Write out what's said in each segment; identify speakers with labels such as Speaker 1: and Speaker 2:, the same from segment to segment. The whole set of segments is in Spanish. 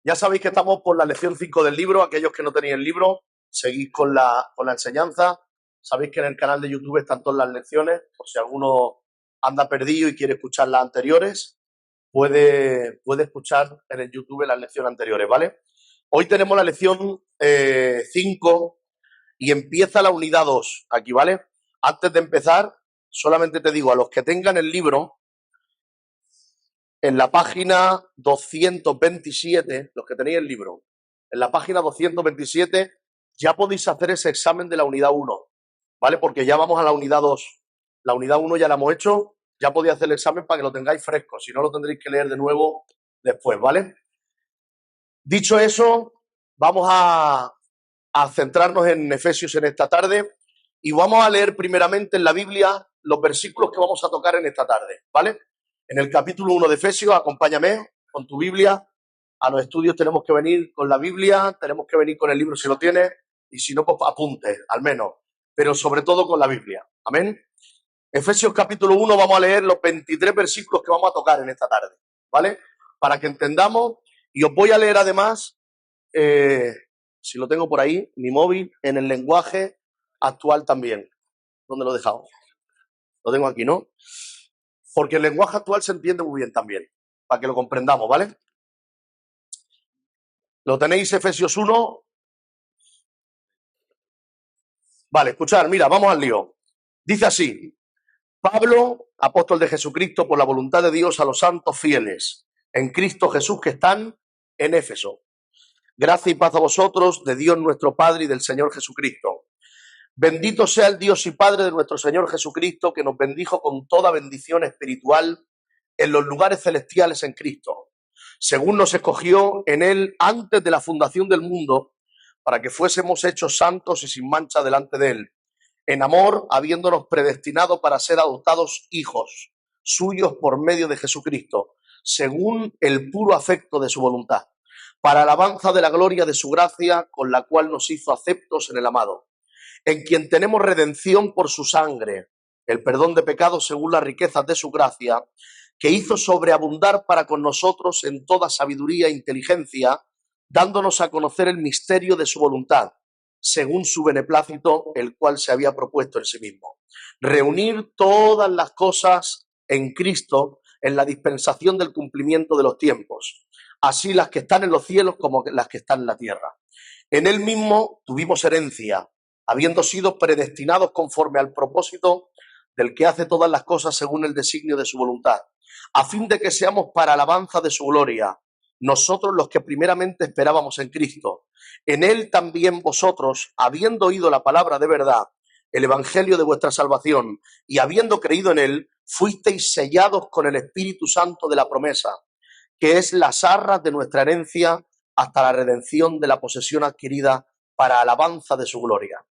Speaker 1: Ya sabéis que estamos por la lección 5 del libro. Aquellos que no tenéis el libro, seguís con la enseñanza. Sabéis que en el canal de YouTube están todas las lecciones. Por si alguno anda perdido y quiere escuchar las anteriores, puede escuchar en el YouTube las lecciones anteriores, ¿vale? Hoy tenemos la lección 5 y empieza la unidad 2 aquí, ¿vale? Antes de empezar, solamente te digo, a los que tengan el libro, en la página 227, los que tenéis el libro, en la página 227 ya podéis hacer ese examen de la unidad 1, ¿vale? Porque ya vamos a la unidad 2. La unidad 1 ya la hemos hecho, ya podéis hacer el examen para que lo tengáis fresco, si no lo tendréis que leer de nuevo después, ¿vale? Dicho eso, vamos a centrarnos en Efesios en esta tarde y vamos a leer primeramente en la Biblia los versículos que vamos a tocar en esta tarde, ¿vale? En el capítulo 1 de Efesios, acompáñame con tu Biblia. A los estudios tenemos que venir con la Biblia, tenemos que venir con el libro si lo tienes, y si no, pues apunte, al menos, pero sobre todo con la Biblia. Amén. Efesios capítulo 1, vamos a leer los 23 versículos que vamos a tocar en esta tarde, ¿vale? Para que entendamos, y os voy a leer además, si lo tengo por ahí, mi móvil, en el lenguaje actual también. ¿Dónde lo he dejado? Lo tengo aquí, ¿no? Porque el lenguaje actual se entiende muy bien también, para que lo comprendamos, ¿vale? ¿Lo tenéis, Efesios 1? Vale, escuchad, mira, vamos al lío. Dice así: Pablo, apóstol de Jesucristo, por la voluntad de Dios, a los santos fieles en Cristo Jesús que están en Éfeso. Gracia y paz a vosotros, de Dios nuestro Padre y del Señor Jesucristo. Bendito sea el Dios y Padre de nuestro Señor Jesucristo, que nos bendijo con toda bendición espiritual en los lugares celestiales en Cristo, según nos escogió en Él antes de la fundación del mundo, para que fuésemos hechos santos y sin mancha delante de Él, en amor, habiéndonos predestinado para ser adoptados hijos suyos por medio de Jesucristo, según el puro afecto de su voluntad, para alabanza de la gloria de su gracia, con la cual nos hizo aceptos en el amado, en quien tenemos redención por su sangre, el perdón de pecados según las riquezas de su gracia, que hizo sobreabundar para con nosotros en toda sabiduría e inteligencia, dándonos a conocer el misterio de su voluntad, según su beneplácito, el cual se había propuesto en sí mismo. Reunir todas las cosas en Cristo en la dispensación del cumplimiento de los tiempos, así las que están en los cielos como las que están en la tierra. En él mismo tuvimos herencia, habiendo sido predestinados conforme al propósito del que hace todas las cosas según el designio de su voluntad, a fin de que seamos para alabanza de su gloria, nosotros los que primeramente esperábamos en Cristo. En él también vosotros, habiendo oído la palabra de verdad, el evangelio de vuestra salvación, y habiendo creído en él, fuisteis sellados con el Espíritu Santo de la promesa, que es las arras de nuestra herencia hasta la redención de la posesión adquirida para alabanza de su gloria.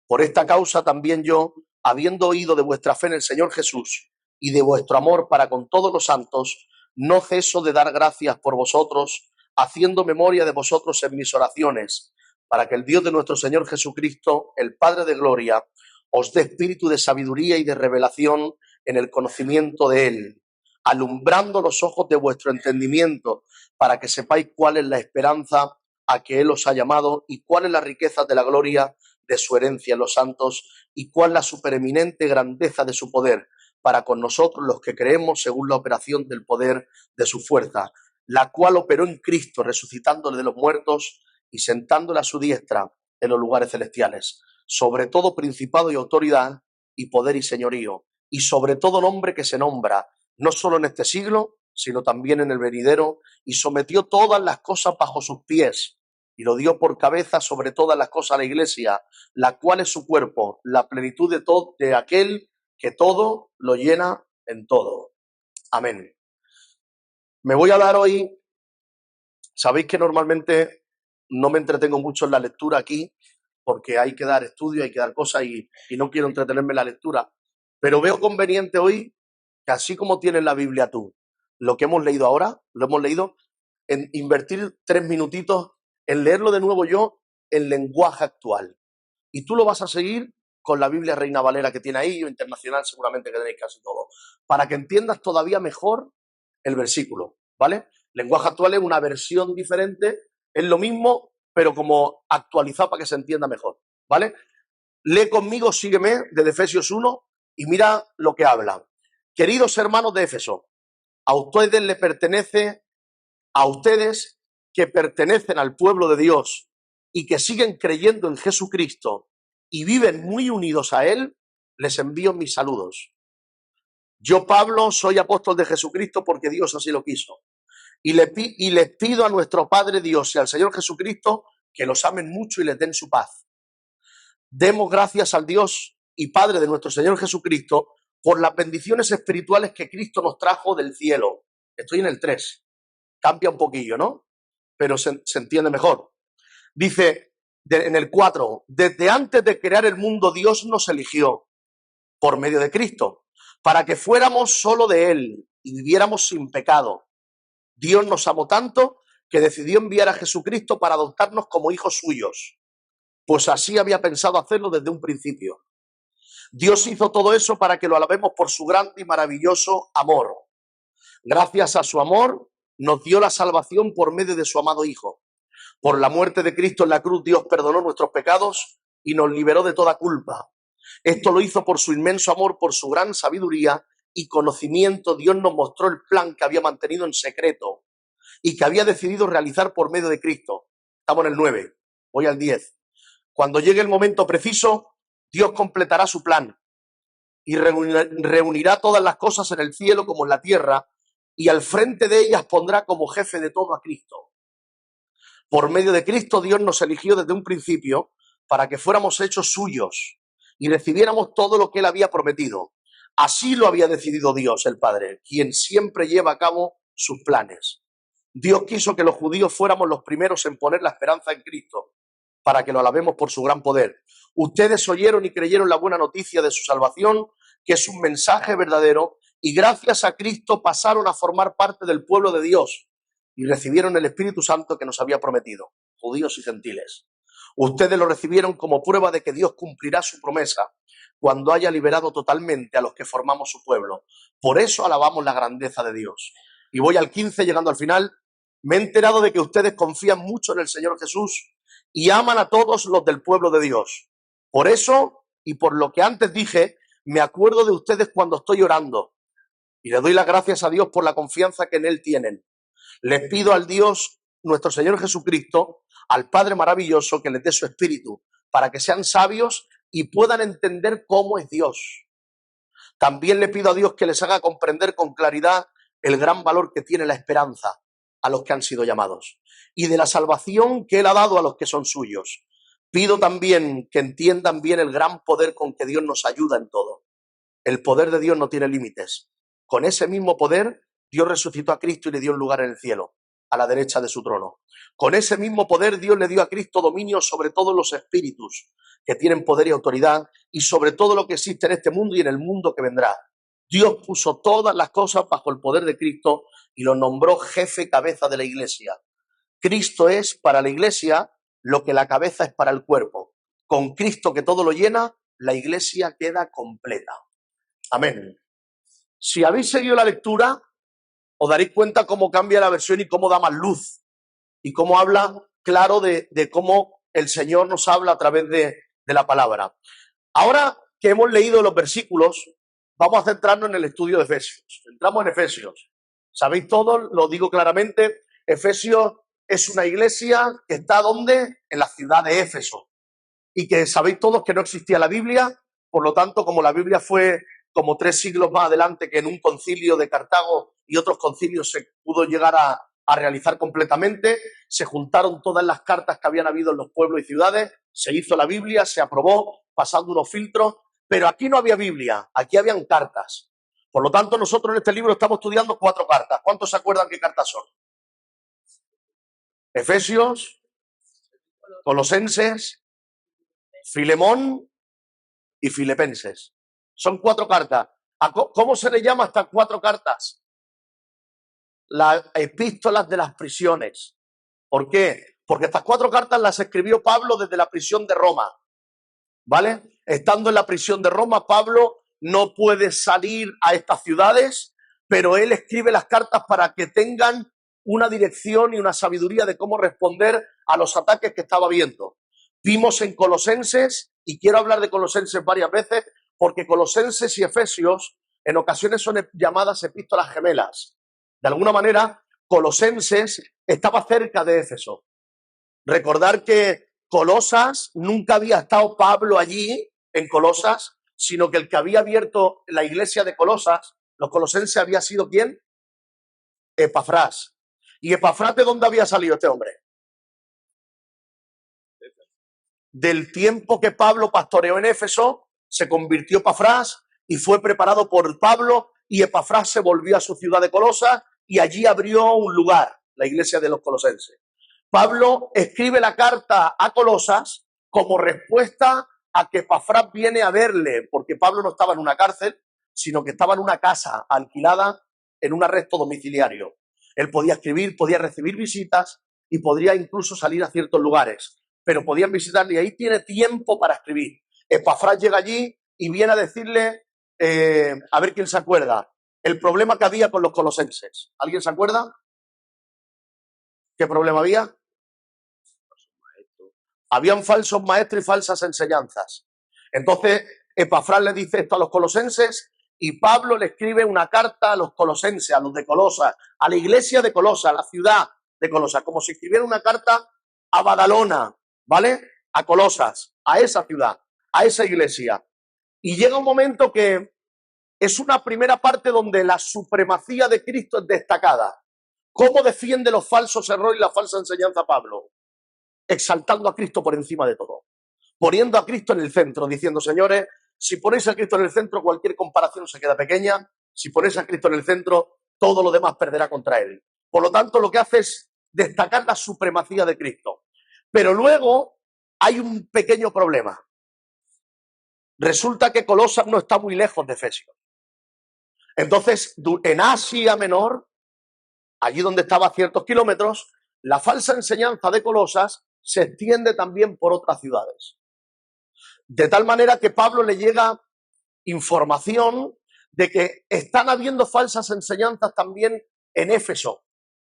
Speaker 1: Por esta causa también yo, habiendo oído de vuestra fe en el Señor Jesús y de vuestro amor para con todos los santos, no ceso de dar gracias por vosotros, haciendo memoria de vosotros en mis oraciones, para que el Dios de nuestro Señor Jesucristo, el Padre de gloria, os dé espíritu de sabiduría y de revelación en el conocimiento de Él, alumbrando los ojos de vuestro entendimiento, para que sepáis cuál es la esperanza a que Él os ha llamado y cuál es la riqueza de la gloria de su herencia en los santos y cuál la supereminente grandeza de su poder para con nosotros los que creemos según la operación del poder de su fuerza, la cual operó en Cristo resucitándole de los muertos y sentándole a su diestra en los lugares celestiales, sobre todo principado y autoridad y poder y señorío, y sobre todo nombre que se nombra, no solo en este siglo, sino también en el venidero, y sometió todas las cosas bajo sus pies, y lo dio por cabeza sobre todas las cosas a la iglesia, la cual es su cuerpo, la plenitud de todo, de aquel que todo lo llena en todo. Amén. Me voy a dar hoy, sabéis que normalmente no me entretengo mucho en la lectura aquí, porque hay que dar estudio, hay que dar cosas y no quiero entretenerme en la lectura, pero veo conveniente hoy que así como tienes la Biblia tú, lo que hemos leído ahora, lo hemos leído, en invertir 3 minutitos en leerlo de nuevo yo en lenguaje actual. Y tú lo vas a seguir con la Biblia Reina Valera que tiene ahí, o internacional seguramente que tenéis casi todo, para que entiendas todavía mejor el versículo, ¿vale? Lenguaje actual es una versión diferente, es lo mismo, pero como actualizado para que se entienda mejor, ¿vale? Lee conmigo, sígueme, desde Efesios 1 y mira lo que habla. Queridos hermanos de Éfeso, a ustedes les pertenece, a ustedes que pertenecen al pueblo de Dios y que siguen creyendo en Jesucristo y viven muy unidos a Él, les envío mis saludos. Yo, Pablo, soy apóstol de Jesucristo porque Dios así lo quiso. Y les pido a nuestro Padre Dios y al Señor Jesucristo que los amen mucho y les den su paz. Demos gracias al Dios y Padre de nuestro Señor Jesucristo por las bendiciones espirituales que Cristo nos trajo del cielo. Estoy en el 3. Cambia un poquillo, ¿no? Pero se entiende mejor. Dice en el 4, desde antes de crear el mundo Dios nos eligió por medio de Cristo para que fuéramos solo de Él y viviéramos sin pecado. Dios nos amó tanto que decidió enviar a Jesucristo para adoptarnos como hijos suyos, pues así había pensado hacerlo desde un principio. Dios hizo todo eso para que lo alabemos por su grande y maravilloso amor. Gracias a su amor nos dio la salvación por medio de su amado Hijo. Por la muerte de Cristo en la cruz, Dios perdonó nuestros pecados y nos liberó de toda culpa. Esto lo hizo por su inmenso amor, por su gran sabiduría y conocimiento. Dios nos mostró el plan que había mantenido en secreto y que había decidido realizar por medio de Cristo. Estamos en el 9, voy al 10. Cuando llegue el momento preciso, Dios completará su plan y reunirá todas las cosas en el cielo como en la tierra y al frente de ellas pondrá como jefe de todo a Cristo. Por medio de Cristo, Dios nos eligió desde un principio para que fuéramos hechos suyos y recibiéramos todo lo que Él había prometido. Así lo había decidido Dios, el Padre, quien siempre lleva a cabo sus planes. Dios quiso que los judíos fuéramos los primeros en poner la esperanza en Cristo, para que lo alabemos por su gran poder. Ustedes oyeron y creyeron la buena noticia de su salvación, que es un mensaje verdadero, y gracias a Cristo pasaron a formar parte del pueblo de Dios y recibieron el Espíritu Santo que nos había prometido, judíos y gentiles. Ustedes lo recibieron como prueba de que Dios cumplirá su promesa cuando haya liberado totalmente a los que formamos su pueblo. Por eso alabamos la grandeza de Dios. Y voy al 15, llegando al final. Me he enterado de que ustedes confían mucho en el Señor Jesús y aman a todos los del pueblo de Dios. Por eso, y por lo que antes dije, me acuerdo de ustedes cuando estoy orando. Y le doy las gracias a Dios por la confianza que en Él tienen. Les pido al Dios, nuestro Señor Jesucristo, al Padre maravilloso, que les dé su espíritu, para que sean sabios y puedan entender cómo es Dios. También le pido a Dios que les haga comprender con claridad el gran valor que tiene la esperanza a los que han sido llamados y de la salvación que Él ha dado a los que son suyos. Pido también que entiendan bien el gran poder con que Dios nos ayuda en todo. El poder de Dios no tiene límites. Con ese mismo poder, Dios resucitó a Cristo y le dio un lugar en el cielo, a la derecha de su trono. Con ese mismo poder, Dios le dio a Cristo dominio sobre todos los espíritus que tienen poder y autoridad y sobre todo lo que existe en este mundo y en el mundo que vendrá. Dios puso todas las cosas bajo el poder de Cristo y lo nombró jefe y cabeza de la iglesia. Cristo es para la iglesia lo que la cabeza es para el cuerpo. Con Cristo que todo lo llena, la iglesia queda completa. Amén. Si habéis seguido la lectura, os daréis cuenta cómo cambia la versión y cómo da más luz y cómo habla claro de cómo el Señor nos habla a través de la palabra. Ahora que hemos leído los versículos, vamos a centrarnos en el estudio de Efesios. Entramos en Efesios. Sabéis todos, lo digo claramente, Efesios es una iglesia que está ¿dónde? En la ciudad de Éfeso. Y que sabéis todos que no existía la Biblia, por lo tanto, como la Biblia fue como 3 siglos más adelante que en un concilio de Cartago y otros concilios se pudo llegar a realizar completamente, se juntaron todas las cartas que habían habido en los pueblos y ciudades, se hizo la Biblia, se aprobó, pasando unos filtros, pero aquí no había Biblia, aquí habían cartas. Por lo tanto, nosotros en este libro estamos estudiando 4 cartas. ¿Cuántos se acuerdan qué cartas son? Efesios, Colosenses, Filemón y Filipenses. Son 4 cartas. ¿Cómo se le llama a estas 4 cartas? Las epístolas de las prisiones. ¿Por qué? Porque estas 4 cartas las escribió Pablo desde la prisión de Roma. ¿Vale? Estando en la prisión de Roma, Pablo no puede salir a estas ciudades, pero él escribe las cartas para que tengan una dirección y una sabiduría de cómo responder a los ataques que estaba viendo. Vimos en Colosenses, y quiero hablar de Colosenses varias veces, porque Colosenses y Efesios en ocasiones son llamadas epístolas gemelas. De alguna manera, Colosenses estaba cerca de Éfeso. Recordar que Colosas, nunca había estado Pablo allí, en Colosas, sino que el que había abierto la iglesia de Colosas, los colosenses, había sido ¿quién? Epafrás. ¿Y Epafrás de dónde había salido este hombre? Del tiempo que Pablo pastoreó en Éfeso, se convirtió Epafrás y fue preparado por Pablo, y Epafrás se volvió a su ciudad de Colosas y allí abrió un lugar, la iglesia de los colosenses. Pablo escribe la carta a Colosas como respuesta a que Epafrás viene a verle, porque Pablo no estaba en una cárcel, sino que estaba en una casa alquilada en un arresto domiciliario. Él podía escribir, podía recibir visitas y podría incluso salir a ciertos lugares, pero podían visitarle y ahí tiene tiempo para escribir. Epafrás llega allí y viene a decirle, a ver quién se acuerda, el problema que había con los colosenses. ¿Alguien se acuerda? ¿Qué problema había? Habían falsos maestros y falsas enseñanzas. Entonces, Epafrás le dice esto a los colosenses y Pablo le escribe una carta a los colosenses, a los de Colosas, a la iglesia de Colosas, a la ciudad de Colosas, como si escribiera una carta a Badalona, ¿vale? A Colosas, a esa ciudad, a esa iglesia. Y llega un momento que es una primera parte donde la supremacía de Cristo es destacada. ¿Cómo defiende los falsos errores y la falsa enseñanza Pablo? Exaltando a Cristo por encima de todo, poniendo a Cristo en el centro, diciendo, señores, si ponéis a Cristo en el centro, cualquier comparación se queda pequeña. Si ponéis a Cristo en el centro, todo lo demás perderá contra él. Por lo tanto, lo que hace es destacar la supremacía de Cristo. Pero luego hay un pequeño problema. Resulta que Colosas no está muy lejos de Efesios. Entonces, en Asia Menor, allí donde estaba a ciertos kilómetros, la falsa enseñanza de Colosas se extiende también por otras ciudades. De tal manera que Pablo le llega información de que están habiendo falsas enseñanzas también en Éfeso.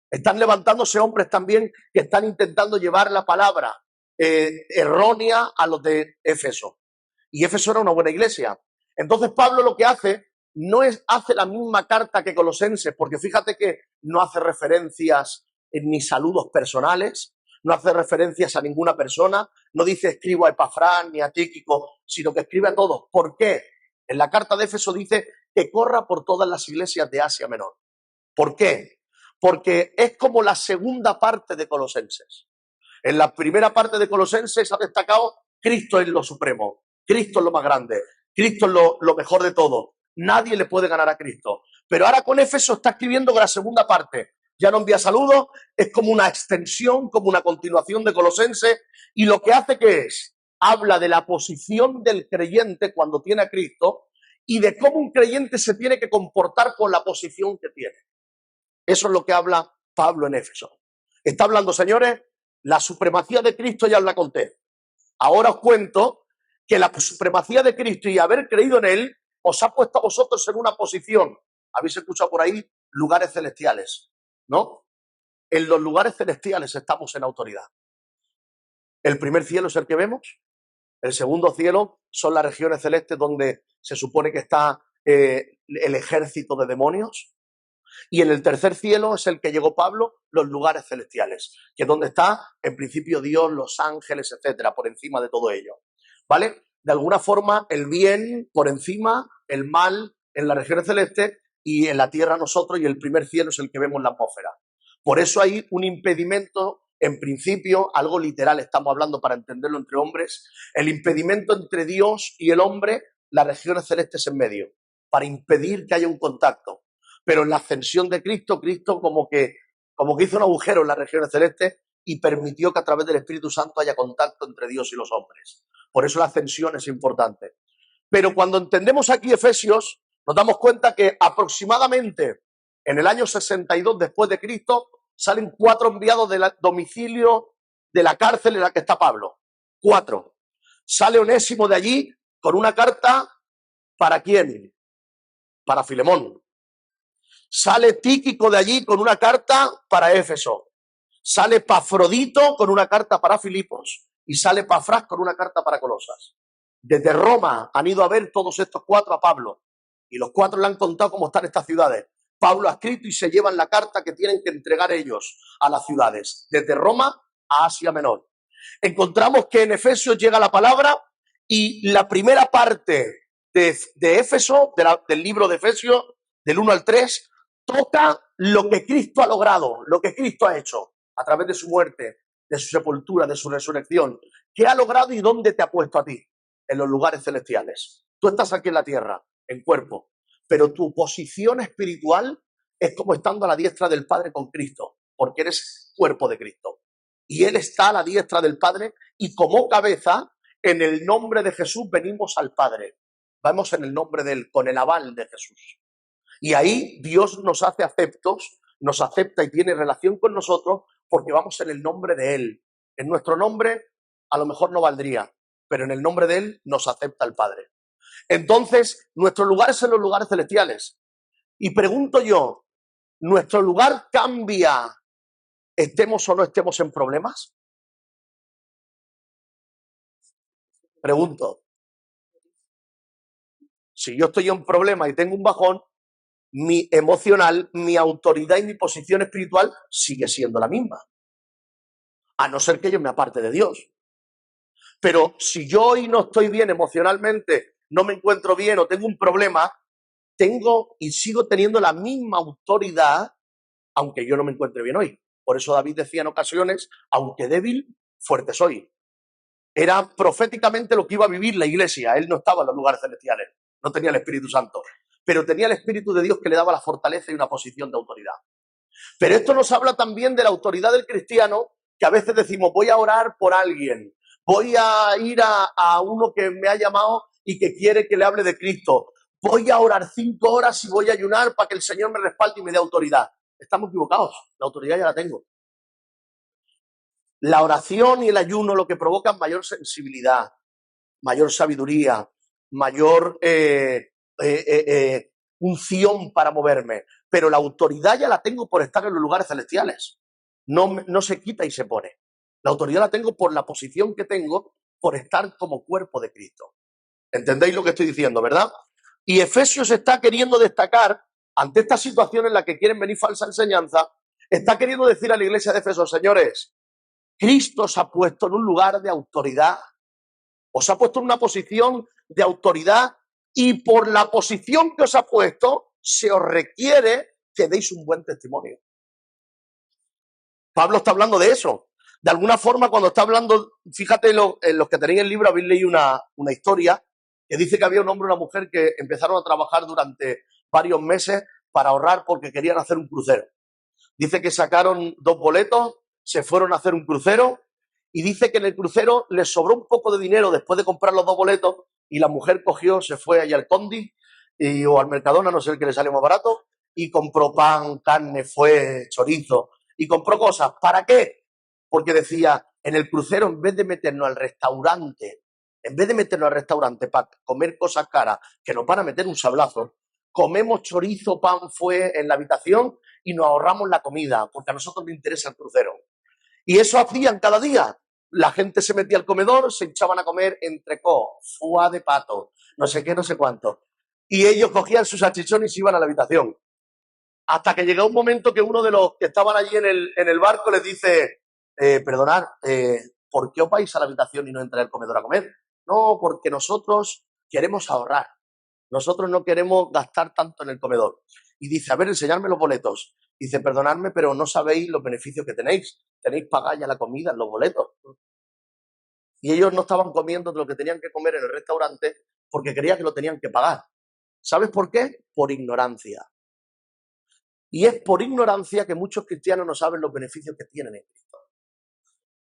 Speaker 1: Están levantándose hombres también que están intentando llevar la palabra errónea a los de Éfeso. Y Éfeso era una buena iglesia. Entonces Pablo lo que hace no es hace la misma carta que Colosenses, porque fíjate que no hace referencias ni saludos personales, no hace referencias a ninguna persona, no dice escribo a Epafrás ni a Tíquico, sino que escribe a todos. ¿Por qué? En la carta de Éfeso dice que corra por todas las iglesias de Asia Menor. ¿Por qué? Porque es como la segunda parte de Colosenses. En la primera parte de Colosenses ha destacado Cristo es lo supremo, Cristo es lo más grande, Cristo es lo mejor de todo. Nadie le puede ganar a Cristo. Pero ahora con Éfeso está escribiendo con la segunda parte. Ya no envía saludos, es como una extensión, como una continuación de Colosenses, y lo que hace que es, habla de la posición del creyente cuando tiene a Cristo y de cómo un creyente se tiene que comportar con la posición que tiene. Eso es lo que habla Pablo en Éfeso. Está hablando, señores, la supremacía de Cristo ya os la conté. Ahora os cuento que la supremacía de Cristo y haber creído en Él os ha puesto a vosotros en una posición. Habéis escuchado por ahí lugares celestiales, ¿no? En los lugares celestiales estamos en autoridad. El primer cielo es el que vemos. El segundo cielo son las regiones celestes donde se supone que está el ejército de demonios. Y en el tercer cielo es el que llegó Pablo, los lugares celestiales, que es donde está, en principio, Dios, los ángeles, etcétera, por encima de todo ello. ¿Vale? De alguna forma, el bien por encima, el mal en las regiones celestes y en la tierra nosotros, y el primer cielo es el que vemos en la atmósfera. Por eso hay un impedimento, en principio, algo literal, estamos hablando para entenderlo entre hombres, el impedimento entre Dios y el hombre, las regiones celestes en medio, para impedir que haya un contacto. Pero en la ascensión de Cristo, Cristo como que hizo un agujero en las regiones celestes y permitió que a través del Espíritu Santo haya contacto entre Dios y los hombres. Por eso la ascensión es importante. Pero cuando entendemos aquí Efesios, nos damos cuenta que aproximadamente en el año 62 después de Cristo salen 4 enviados del domicilio de la cárcel en la que está Pablo. 4. Sale Onésimo de allí con una carta, ¿para quién? Para Filemón. Sale Tíquico de allí con una carta para Éfeso. Sale Pafrodito con una carta para Filipos. Y sale Pafras con una carta para Colosas. Desde Roma han ido a ver todos estos 4 a Pablo. Y los 4 le han contado cómo están estas ciudades. Pablo ha escrito y se llevan la carta que tienen que entregar ellos a las ciudades. Desde Roma a Asia Menor. Encontramos que en Efesios llega la palabra y la primera parte de Éfeso, del libro de Efesios, del 1 al 3, toca lo que Cristo ha logrado, lo que Cristo ha hecho a través de su muerte, de su sepultura, de su resurrección. ¿Qué ha logrado y dónde te ha puesto a ti? En los lugares celestiales. Tú estás aquí en la tierra, en cuerpo, pero tu posición espiritual es como estando a la diestra del Padre con Cristo, porque eres cuerpo de Cristo. Y Él está a la diestra del Padre y como cabeza, en el nombre de Jesús venimos al Padre. Vamos en el nombre de Él, con el aval de Jesús. Y ahí Dios nos hace aceptos, nos acepta y tiene relación con nosotros porque vamos en el nombre de Él. En nuestro nombre a lo mejor no valdría, pero en el nombre de Él nos acepta el Padre. Entonces, nuestro lugar es en los lugares celestiales. Y pregunto yo, ¿nuestro lugar cambia estemos o no estemos en problemas? Pregunto. Si yo estoy en problemas y tengo un bajón, mi emocional, mi autoridad y mi posición espiritual sigue siendo la misma. A no ser que yo me aparte de Dios. Pero si yo hoy no estoy bien emocionalmente, no me encuentro bien o tengo un problema, tengo y sigo teniendo la misma autoridad, aunque yo no me encuentre bien hoy. Por eso David decía en ocasiones, aunque débil, fuerte soy. Era proféticamente lo que iba a vivir la iglesia. Él no estaba en los lugares celestiales, no tenía el Espíritu Santo, pero tenía el Espíritu de Dios que le daba la fortaleza y una posición de autoridad. Pero esto nos habla también de la autoridad del cristiano, que a veces decimos, voy a orar por alguien, voy a ir a uno que me ha llamado y que quiere que le hable de Cristo, voy a orar 5 horas y voy a ayunar para que el Señor me respalde y me dé autoridad. Estamos equivocados, la autoridad ya la tengo. La oración y el ayuno lo que provocan mayor sensibilidad, mayor sabiduría, mayor unción para moverme. Pero la autoridad ya la tengo por estar en los lugares celestiales. No se quita y se pone. La autoridad la tengo por la posición que tengo, por estar como cuerpo de Cristo. ¿Entendéis lo que estoy diciendo, verdad? Y Efesios está queriendo destacar, ante esta situación en la que quieren venir falsa enseñanza, está queriendo decir a la iglesia de Efesios, señores, Cristo os ha puesto en un lugar de autoridad, os ha puesto en una posición de autoridad y por la posición que os ha puesto se os requiere que deis un buen testimonio. Pablo está hablando de eso. De alguna forma, cuando está hablando, fíjate, en los que tenéis el libro habéis leído una historia que dice que había un hombre y una mujer que empezaron a trabajar durante varios meses para ahorrar porque querían hacer un crucero. Dice que sacaron 2 boletos, se fueron a hacer un crucero y dice que en el crucero les sobró un poco de dinero después de comprar los 2 boletos y la mujer cogió, se fue allá al Condi o al Mercadona, no sé el que le sale más barato, y compró pan, carne, fue chorizo y compró cosas. ¿Para qué? Porque decía, en el crucero en vez de meternos al restaurante, para comer cosas caras que nos van a meter un sablazo, comemos chorizo, pan, fue en la habitación y nos ahorramos la comida, porque a nosotros nos interesa el crucero. Y eso hacían cada día. La gente se metía al comedor, se echaban a comer entrecó, foie de pato, no sé qué, no sé cuánto. Y ellos cogían sus salchichones y se iban a la habitación. Hasta que llegó un momento que uno de los que estaban allí en el barco les dice, perdonad, ¿por qué os vais a la habitación y no entráis al comedor a comer? No, porque nosotros queremos ahorrar. Nosotros no queremos gastar tanto en el comedor. Y dice, a ver, enseñadme los boletos. Dice, perdonadme, pero no sabéis los beneficios que tenéis. Tenéis pagada ya la comida en los boletos. Y ellos no estaban comiendo de lo que tenían que comer en el restaurante porque creían que lo tenían que pagar. ¿Sabes por qué? Por ignorancia. Y es por ignorancia que muchos cristianos no saben los beneficios que tienen en Cristo.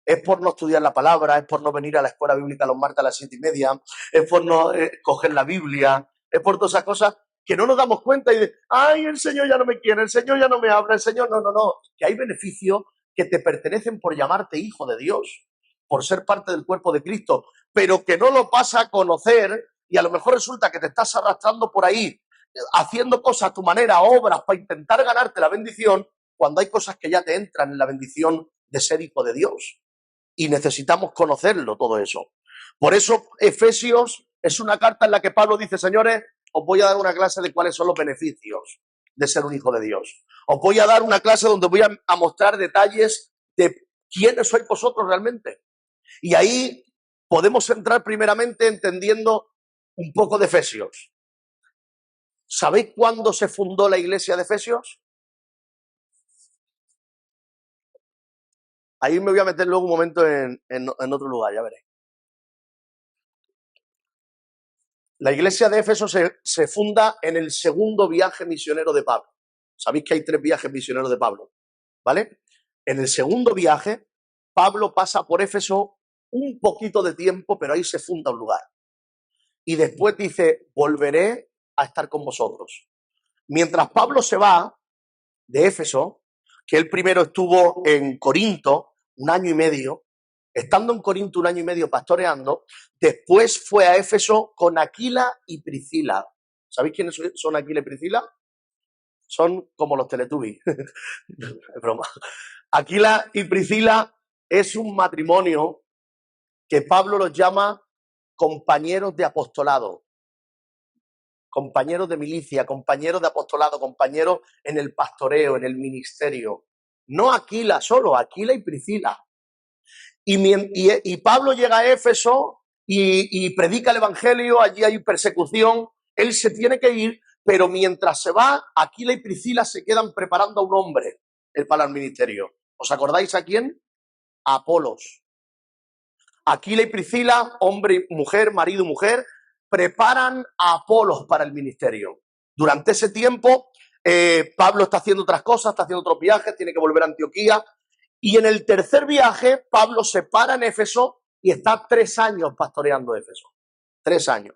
Speaker 1: Es por no estudiar la palabra, es por no venir a la escuela bíblica los martes a las 7:30, es por no coger la Biblia, es por todas esas cosas que no nos damos cuenta y de, ay, el Señor ya no me quiere, el Señor ya no me habla, el Señor no. Que hay beneficios que te pertenecen por llamarte hijo de Dios, por ser parte del cuerpo de Cristo, pero que no lo vas a conocer y a lo mejor resulta que te estás arrastrando por ahí haciendo cosas a tu manera, obras para intentar ganarte la bendición, cuando hay cosas que ya te entran en la bendición de ser hijo de Dios. Y necesitamos conocerlo todo eso. Por eso Efesios es una carta en la que Pablo dice, señores, os voy a dar una clase de cuáles son los beneficios de ser un hijo de Dios. Os voy a dar una clase donde voy a mostrar detalles de quiénes sois vosotros realmente. Y ahí podemos entrar primeramente entendiendo un poco de Efesios. ¿Sabéis cuándo se fundó la iglesia de Efesios? Ahí me voy a meter luego un momento en otro lugar, ya veréis. La iglesia de Éfeso se funda en el segundo viaje misionero de Pablo. Sabéis que hay 3 viajes misioneros de Pablo, ¿vale? En el segundo viaje, Pablo pasa por Éfeso un poquito de tiempo, pero ahí se funda un lugar. Y después dice, volveré a estar con vosotros. Mientras Pablo se va de Éfeso, que él primero estuvo en Corinto 1 año y medio, estando en Corinto 1 año y medio pastoreando, después fue a Éfeso con Aquila y Priscila. ¿Sabéis quiénes son Aquila y Priscila? Son como los Teletubbies. Es broma. Aquila y Priscila es un matrimonio que Pablo los llama compañeros de apostolado, compañeros de milicia, compañeros de apostolado, compañeros en el pastoreo, en el ministerio. No Aquila solo, Aquila y Priscila. Y Pablo llega a Éfeso y predica el evangelio, allí hay persecución, él se tiene que ir, pero mientras se va, Aquila y Priscila se quedan preparando a un hombre para el ministerio. ¿Os acordáis a quién? A Apolos. Aquila y Priscila, hombre y mujer, marido y mujer, preparan a Apolos para el ministerio. Durante ese tiempo, Pablo está haciendo otras cosas, está haciendo otros viajes, tiene que volver a Antioquía. Y en el tercer viaje, Pablo se para en Éfeso y está 3 años pastoreando Éfeso. 3 años.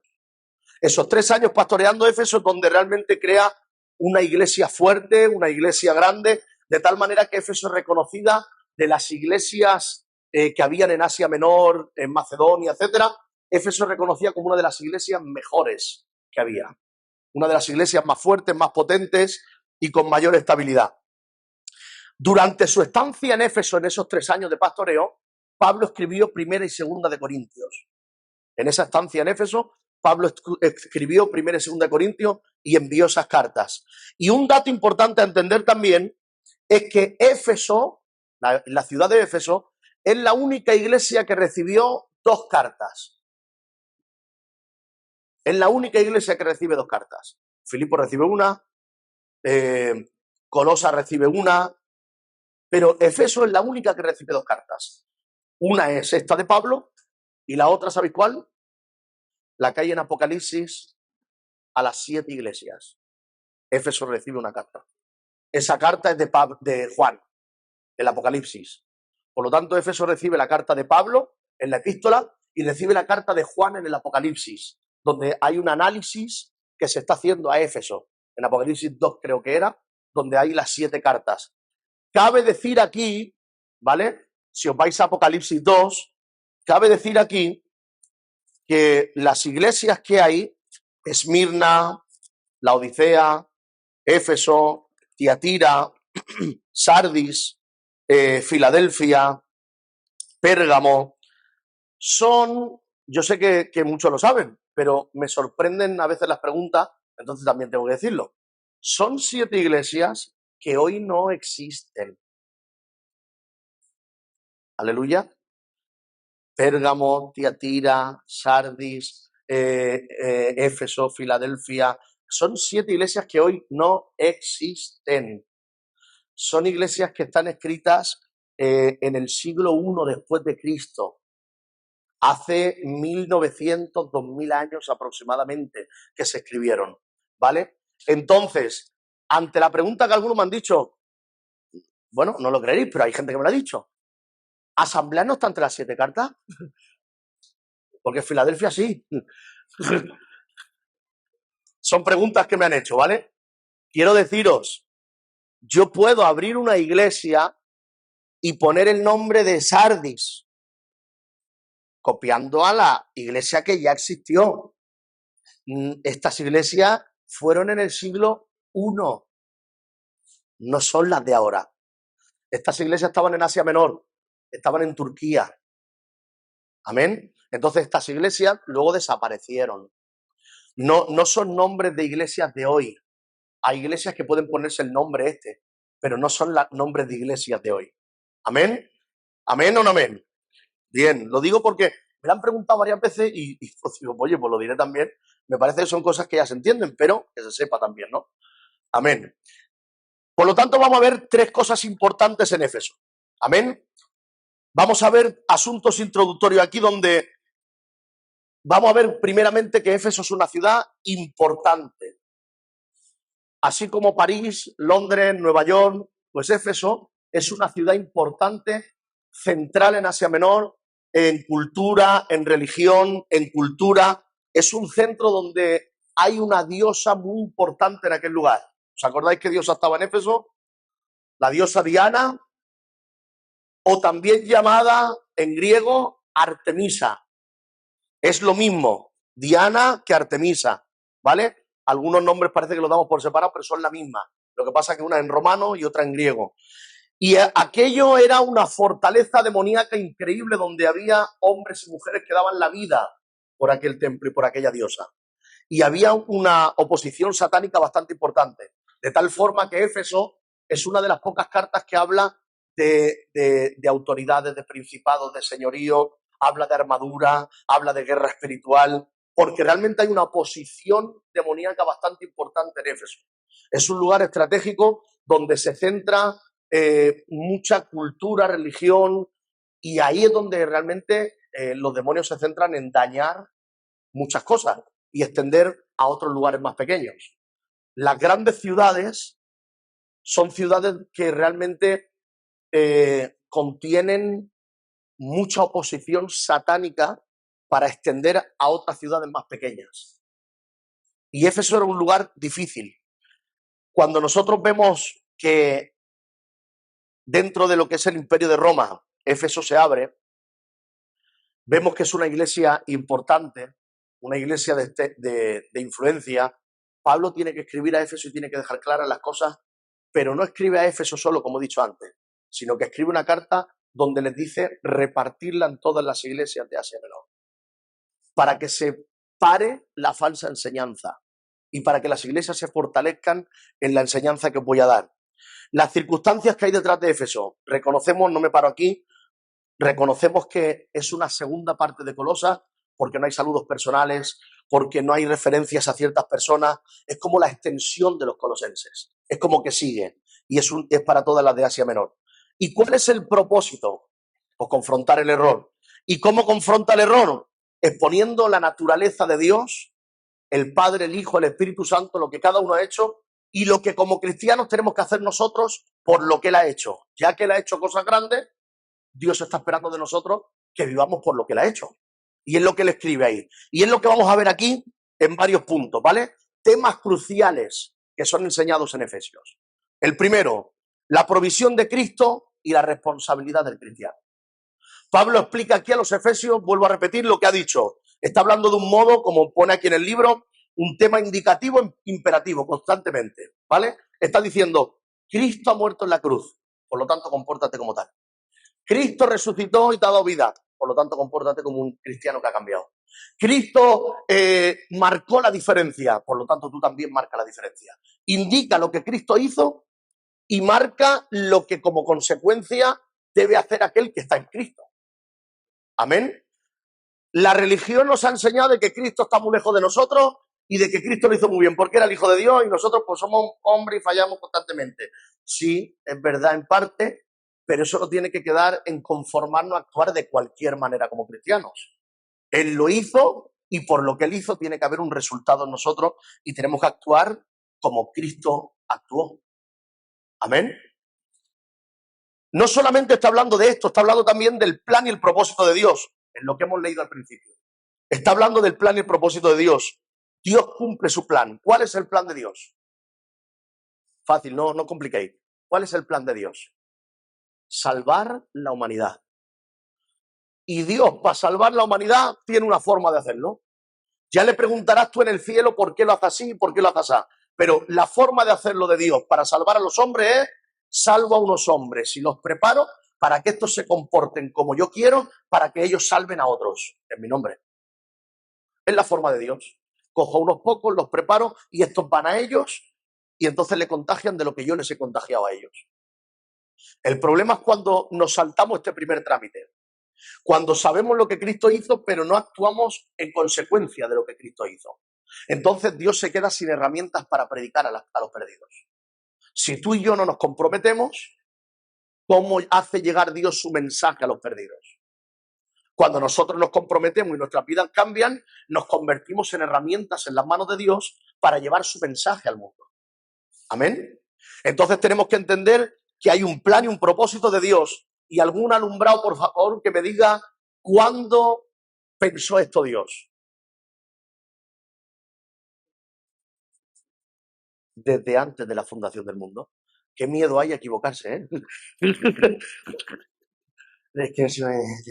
Speaker 1: Esos 3 años pastoreando Éfeso es donde realmente crea una iglesia fuerte, una iglesia grande, de tal manera que Éfeso es reconocida de las iglesias que habían en Asia Menor, en Macedonia, etcétera. Éfeso es reconocida como una de las iglesias mejores que había. Una de las iglesias más fuertes, más potentes y con mayor estabilidad. Durante su estancia en Éfeso, en esos 3 años de pastoreo, Pablo escribió 1 y 2 de Corintios. En esa estancia en Éfeso, Pablo escribió 1 y 2 de Corintios y envió esas cartas. Y un dato importante a entender también es que Éfeso, la ciudad de Éfeso, es la única iglesia que recibió 2 cartas. Es la única iglesia que recibe 2 cartas. Filipo recibe una, Colosa recibe una, pero Éfeso es la única que recibe 2 cartas. Una es esta de Pablo y la otra, ¿sabéis cuál? La que hay en Apocalipsis a las 7 iglesias. Éfeso recibe una carta. Esa carta es de Juan, el Apocalipsis. Por lo tanto, Éfeso recibe la carta de Pablo en la epístola y recibe la carta de Juan en el Apocalipsis, donde hay un análisis que se está haciendo a Éfeso. En Apocalipsis 2 creo que era, donde hay las 7 cartas. Cabe decir aquí, ¿vale? Si os vais a Apocalipsis 2, cabe decir aquí que las iglesias que hay, Esmirna, Laodicea, Éfeso, Tiatira, Sardis, Filadelfia, Pérgamo, son, yo sé que muchos lo saben, pero me sorprenden a veces las preguntas, entonces también tengo que decirlo. Son 7 iglesias que hoy no existen. Aleluya. Pérgamo, Tiatira, Sardis, Éfeso, Filadelfia. Son 7 iglesias que hoy no existen. Son iglesias que están escritas en el siglo I después de Cristo. Hace 1900, 2000 años aproximadamente que se escribieron, ¿vale? Entonces, ante la pregunta que algunos me han dicho, bueno, no lo creeréis, pero hay gente que me lo ha dicho. ¿Asamblea no está entre las 7 cartas? Porque Filadelfia sí. Son preguntas que me han hecho, ¿vale? Quiero deciros, yo puedo abrir una iglesia y poner el nombre de Sardis, copiando a la iglesia que ya existió. Estas iglesias fueron en el siglo I, no son las de ahora. Estas iglesias estaban en Asia Menor, estaban en Turquía. Amén. Entonces estas iglesias luego desaparecieron. No son nombres de iglesias de hoy. Hay iglesias que pueden ponerse el nombre este, pero no son los nombres de iglesias de hoy. Amén. ¿Amén o no amén? Bien, lo digo porque me lo han preguntado varias veces y pues digo, oye, pues lo diré también. Me parece que son cosas que ya se entienden, pero que se sepa también, ¿no? Amén. Por lo tanto, vamos a ver tres cosas importantes en Éfeso. Amén. Vamos a ver asuntos introductorios aquí donde vamos a ver primeramente que Éfeso es una ciudad importante. Así como París, Londres, Nueva York, pues Éfeso es una ciudad importante, central en Asia Menor, en cultura, en religión, en cultura. Es un centro donde hay una diosa muy importante en aquel lugar. ¿Os acordáis qué diosa estaba en Éfeso? La diosa Diana, o también llamada en griego Artemisa. Es lo mismo, Diana que Artemisa, ¿vale? Algunos nombres parece que los damos por separado, pero son la misma. Lo que pasa es que una en romano y otra en griego. Y aquello era una fortaleza demoníaca increíble donde había hombres y mujeres que daban la vida por aquel templo y por aquella diosa. Y había una oposición satánica bastante importante. De tal forma que Éfeso es una de las pocas cartas que habla de autoridades, de principados, de señorío, habla de armadura, habla de guerra espiritual, porque realmente hay una oposición demoníaca bastante importante en Éfeso. Es un lugar estratégico donde se centra mucha cultura, religión, y ahí es donde realmente los demonios se centran en dañar muchas cosas y extender a otros lugares más pequeños. Las grandes ciudades son ciudades que realmente contienen mucha oposición satánica para extender a otras ciudades más pequeñas. Y Éfeso era un lugar difícil. Cuando nosotros vemos que dentro de lo que es el Imperio de Roma, Éfeso se abre, vemos que es una iglesia importante, una iglesia de influencia. Pablo tiene que escribir a Éfeso y tiene que dejar claras las cosas, pero no escribe a Éfeso solo, como he dicho antes, sino que escribe una carta donde les dice repartirla en todas las iglesias de Asia Menor, para que se pare la falsa enseñanza y para que las iglesias se fortalezcan en la enseñanza que os voy a dar. Las circunstancias que hay detrás de Éfeso, reconocemos, no me paro aquí, reconocemos que es una segunda parte de Colosas, porque no hay saludos personales, porque no hay referencias a ciertas personas, es como la extensión de los colosenses, es como que sigue, y es para todas las de Asia Menor. ¿Y cuál es el propósito? Pues confrontar el error. ¿Y cómo confronta el error? Exponiendo la naturaleza de Dios, el Padre, el Hijo, el Espíritu Santo, lo que cada uno ha hecho y lo que como cristianos tenemos que hacer nosotros por lo que Él ha hecho. Ya que Él ha hecho cosas grandes, Dios está esperando de nosotros que vivamos por lo que Él ha hecho. Y es lo que Él escribe ahí. Y es lo que vamos a ver aquí en varios puntos, ¿vale? Temas cruciales que son enseñados en Efesios. El primero, la provisión de Cristo y la responsabilidad del cristiano. Pablo explica aquí a los efesios, vuelvo a repetir lo que ha dicho. Está hablando de un modo, como pone aquí en el libro, un tema indicativo, imperativo, constantemente, ¿vale? Está diciendo, Cristo ha muerto en la cruz, por lo tanto, compórtate como tal. Cristo resucitó y te ha dado vida, por lo tanto, compórtate como un cristiano que ha cambiado. Cristo marcó la diferencia, por lo tanto, tú también marca la diferencia. Indica lo que Cristo hizo y marca lo que como consecuencia debe hacer aquel que está en Cristo. Amén. La religión nos ha enseñado de que Cristo está muy lejos de nosotros y de que Cristo lo hizo muy bien porque era el Hijo de Dios y nosotros pues somos hombres y fallamos constantemente. Sí, es verdad en parte, pero eso no tiene que quedar en conformarnos a actuar de cualquier manera como cristianos. Él lo hizo y por lo que Él hizo tiene que haber un resultado en nosotros y tenemos que actuar como Cristo actuó. Amén. No solamente está hablando de esto, está hablando también del plan y el propósito de Dios, en lo que hemos leído al principio. Está hablando del plan y el propósito de Dios. Dios cumple su plan. ¿Cuál es el plan de Dios? Fácil, no compliquéis. ¿Cuál es el plan de Dios? Salvar la humanidad. Y Dios, para salvar la humanidad, tiene una forma de hacerlo. Ya le preguntarás tú en el cielo por qué lo haces así y por qué lo haces así. Pero la forma de hacerlo de Dios para salvar a los hombres es: salvo a unos hombres y los preparo para que estos se comporten como yo quiero, para que ellos salven a otros en mi nombre. Es la forma de Dios. Cojo a unos pocos, los preparo y estos van a ellos y entonces le contagian de lo que yo les he contagiado a ellos. El problema es cuando nos saltamos este primer trámite. Cuando sabemos lo que Cristo hizo, pero no actuamos en consecuencia de lo que Cristo hizo. Entonces Dios se queda sin herramientas para predicar a los perdidos. Si tú y yo no nos comprometemos, ¿cómo hace llegar Dios su mensaje a los perdidos? Cuando nosotros nos comprometemos y nuestras vidas cambian, nos convertimos en herramientas en las manos de Dios para llevar su mensaje al mundo. Amén. Entonces tenemos que entender que hay un plan y un propósito de Dios. Y algún alumbrado, por favor, que me diga cuándo pensó esto Dios. Desde antes de la fundación del mundo. Qué miedo hay a equivocarse, ¿eh? Es que eso es...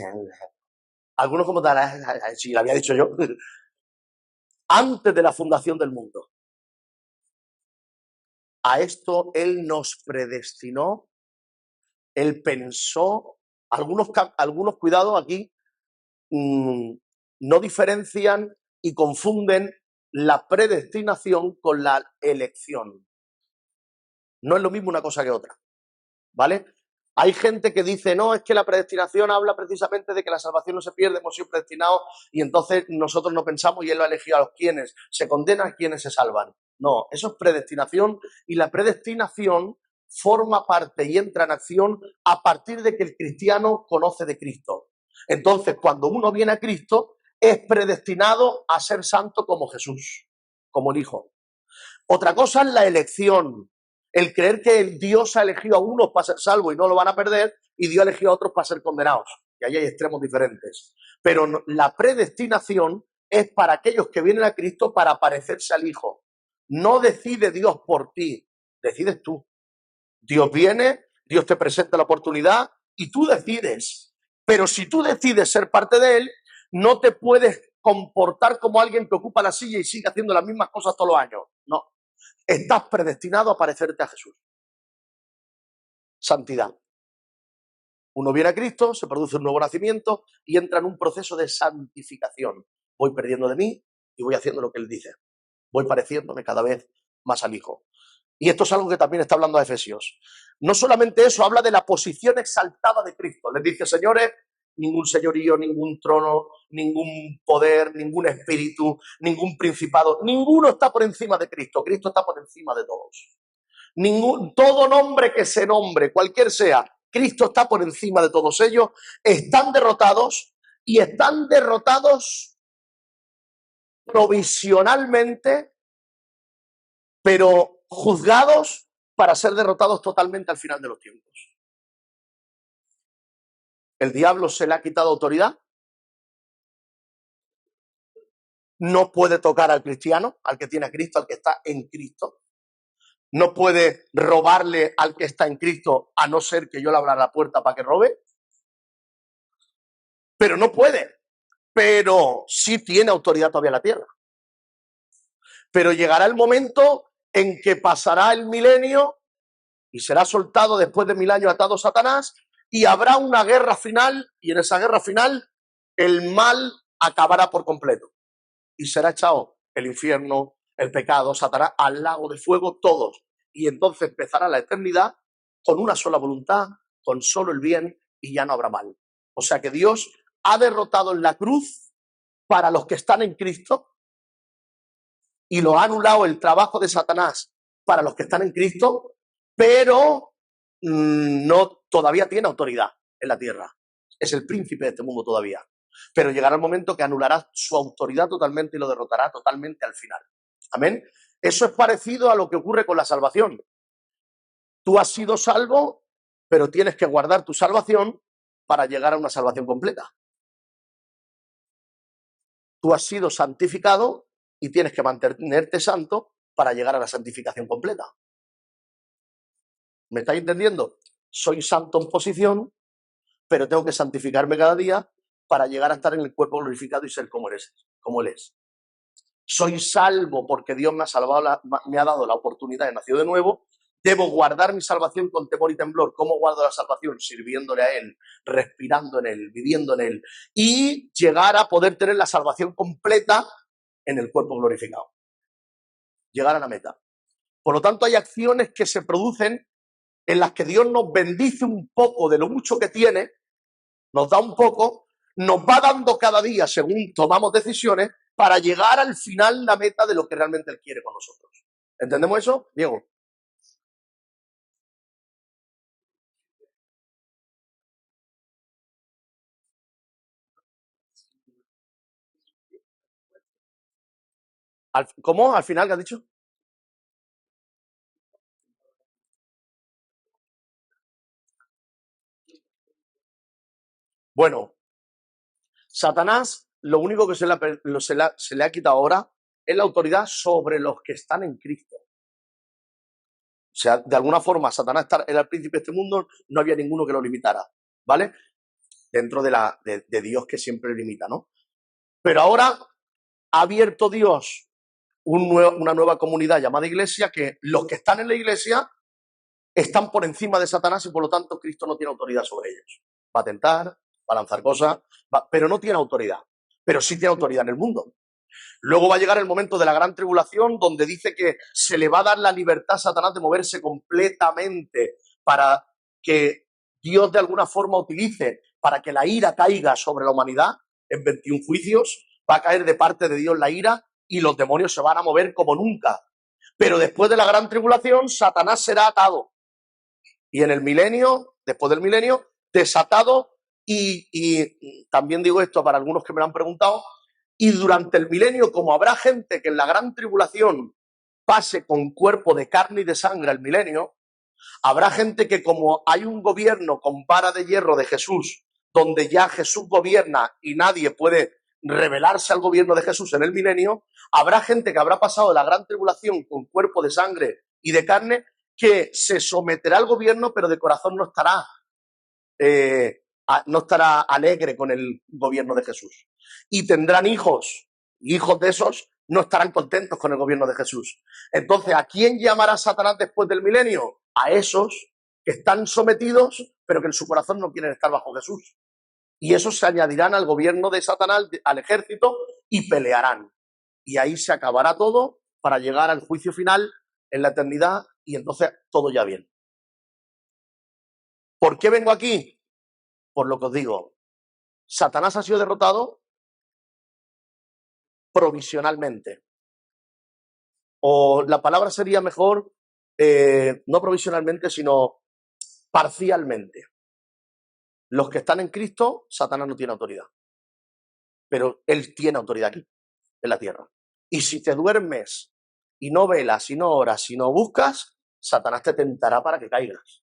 Speaker 1: Algunos como tal, si lo había dicho yo. Antes de la fundación del mundo. A esto Él nos predestinó, Él pensó. Algunos cuidados aquí, no diferencian y confunden la predestinación con la elección. No es lo mismo una cosa que otra, ¿vale? Hay gente que dice, no, es que la predestinación habla precisamente de que la salvación no se pierde, hemos sido predestinados y entonces nosotros no pensamos y Él lo ha elegido a los quienes se condenan, a quienes se salvan. No, eso es predestinación y la predestinación forma parte y entra en acción a partir de que el cristiano conoce de Cristo. Entonces, cuando uno viene a Cristo, es predestinado a ser santo como Jesús, como el Hijo. Otra cosa es la elección, el creer que Dios ha elegido a unos para ser salvos y no lo van a perder, y Dios ha elegido a otros para ser condenados. Y ahí hay extremos diferentes. Pero la predestinación es para aquellos que vienen a Cristo para parecerse al Hijo. No decide Dios por ti, decides tú. Dios viene, Dios te presenta la oportunidad y tú decides. Pero si tú decides ser parte de Él, no te puedes comportar como alguien que ocupa la silla y sigue haciendo las mismas cosas todos los años. No. Estás predestinado a parecerte a Jesús. Santidad. Uno viene a Cristo, se produce un nuevo nacimiento y entra en un proceso de santificación. Voy perdiendo de mí y voy haciendo lo que Él dice. Voy pareciéndome cada vez más al Hijo. Y esto es algo que también está hablando a Efesios. No solamente eso, habla de la posición exaltada de Cristo. Les dice, señores, ningún señorío, ningún trono, ningún poder, ningún espíritu, ningún principado, ninguno está por encima de Cristo. Cristo está por encima de todos. Todo nombre que se nombre, cualquier sea, Cristo está por encima de todos ellos. Están derrotados y están derrotados provisionalmente, pero juzgados para ser derrotados totalmente al final de los tiempos. El diablo se le ha quitado autoridad. No puede tocar al cristiano, al que tiene a Cristo, al que está en Cristo. No puede robarle al que está en Cristo, a no ser que yo le abra la puerta para que robe. Pero no puede. Pero sí tiene autoridad todavía en la tierra. Pero llegará el momento en que pasará el milenio y será soltado después de 1000 años atado Satanás y habrá una guerra final y en esa guerra final el mal acabará por completo y será echado el infierno, el pecado, Satanás al lago de fuego, todos. Y entonces empezará la eternidad con una sola voluntad, con solo el bien y ya no habrá mal. O sea que Dios ha derrotado en la cruz para los que están en Cristo y lo ha anulado el trabajo de Satanás para los que están en Cristo, pero no todavía tiene autoridad en la tierra. Es el príncipe de este mundo todavía. Pero llegará el momento que anulará su autoridad totalmente y lo derrotará totalmente al final. Amén. Eso es parecido a lo que ocurre con la salvación. Tú has sido salvo, pero tienes que guardar tu salvación para llegar a una salvación completa. Tú has sido santificado y tienes que mantenerte santo para llegar a la santificación completa. ¿Me estáis entendiendo? Soy santo en posición, pero tengo que santificarme cada día para llegar a estar en el cuerpo glorificado y ser como Él es. soy salvo porque Dios me ha salvado, me ha dado la oportunidad de nacer de nuevo, debo guardar mi salvación con temor y temblor. ¿Cómo guardo la salvación? Sirviéndole a Él, respirando en Él, viviendo en Él, y llegar a poder tener la salvación completa en el cuerpo glorificado. Llegar a la meta. Por lo tanto, hay acciones que se producen en las que Dios nos bendice un poco de lo mucho que tiene, nos da un poco, nos va dando cada día según tomamos decisiones para llegar al final, la meta de lo que realmente Él quiere con nosotros. ¿Entendemos eso, Diego? ¿Cómo? ¿Al final qué has dicho? Bueno, Satanás lo único que se le ha quitado ahora es la autoridad sobre los que están en Cristo. O sea, de alguna forma, Satanás era el príncipe de este mundo, no había ninguno que lo limitara, ¿vale? Dentro de Dios que siempre limita, ¿no? Pero ahora ha abierto Dios una nueva comunidad llamada iglesia, que los que están en la iglesia están por encima de Satanás y por lo tanto Cristo no tiene autoridad sobre ellos. Va a tentar, va a lanzar cosas, pero no tiene autoridad. Pero sí tiene autoridad en el mundo. Luego va a llegar el momento de la gran tribulación, donde dice que se le va a dar la libertad a Satanás de moverse completamente para que Dios de alguna forma utilice para que la ira caiga sobre la humanidad en 21 juicios. Va a caer de parte de Dios la ira y los demonios se van a mover como nunca. Pero después de la gran tribulación, Satanás será atado. Y en el milenio, después del milenio, desatado. Y también digo esto para algunos que me lo han preguntado, y durante el milenio, como habrá gente que en la gran tribulación pase con cuerpo de carne y de sangre al milenio, habrá gente que, como hay un gobierno con vara de hierro de Jesús, donde ya Jesús gobierna y nadie puede rebelarse al gobierno de Jesús en el milenio, habrá gente que habrá pasado la gran tribulación con cuerpo de sangre y de carne, que se someterá al gobierno, pero de corazón no estará alegre con el gobierno de Jesús. Y tendrán hijos, y hijos de esos no estarán contentos con el gobierno de Jesús. Entonces, ¿a quién llamará Satanás después del milenio? A esos que están sometidos, pero que en su corazón no quieren estar bajo Jesús. Y esos se añadirán al gobierno de Satanás, al ejército, y pelearán. Y ahí se acabará todo para llegar al juicio final en la eternidad, y entonces todo ya bien. ¿Por qué vengo aquí? Por lo que os digo, Satanás ha sido derrotado provisionalmente. O la palabra sería mejor, no provisionalmente, sino parcialmente. Los que están en Cristo, Satanás no tiene autoridad. Pero Él tiene autoridad aquí, en la tierra. Y si te duermes y no velas, y no oras, y no buscas, Satanás te tentará para que caigas.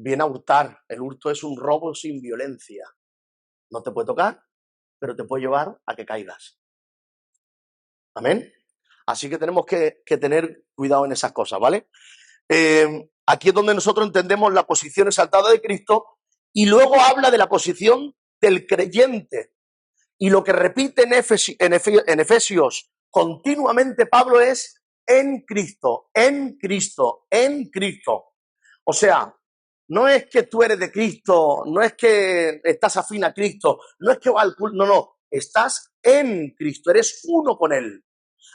Speaker 1: Viene a hurtar. El hurto es un robo sin violencia. No te puede tocar, pero te puede llevar a que caigas. Amén. Así que tenemos que tener cuidado en esas cosas, ¿vale? Aquí es donde nosotros entendemos la posición exaltada de Cristo, y luego habla de la posición del creyente. Y lo que repite en Efesios continuamente Pablo es en Cristo, en Cristo, en Cristo. O sea, no es que tú eres de Cristo, no es que estás afín a Cristo, no es que va al culto, no, estás en Cristo, eres uno con Él.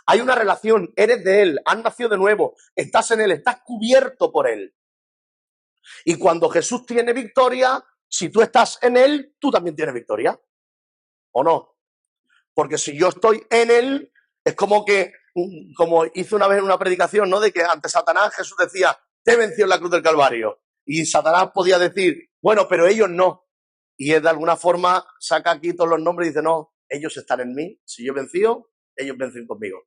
Speaker 1: Hay una relación, eres de Él, has nacido de nuevo, estás en Él, estás cubierto por Él. Y cuando Jesús tiene victoria, si tú estás en Él, tú también tienes victoria. ¿O no? Porque si yo estoy en Él, es como hice una vez en una predicación, ¿no? De que ante Satanás Jesús decía, te venció en la cruz del Calvario. Y Satanás podía decir, bueno, pero ellos no. Y él de alguna forma saca aquí todos los nombres y dice, no, ellos están en mí. Si yo he vencido, ellos vencen conmigo.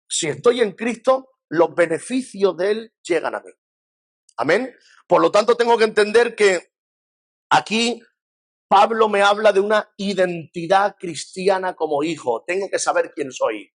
Speaker 1: Si estoy en Cristo, los beneficios de Él llegan a mí. Amén. Por lo tanto, tengo que entender que aquí Pablo me habla de una identidad cristiana como hijo. Tengo que saber quién soy.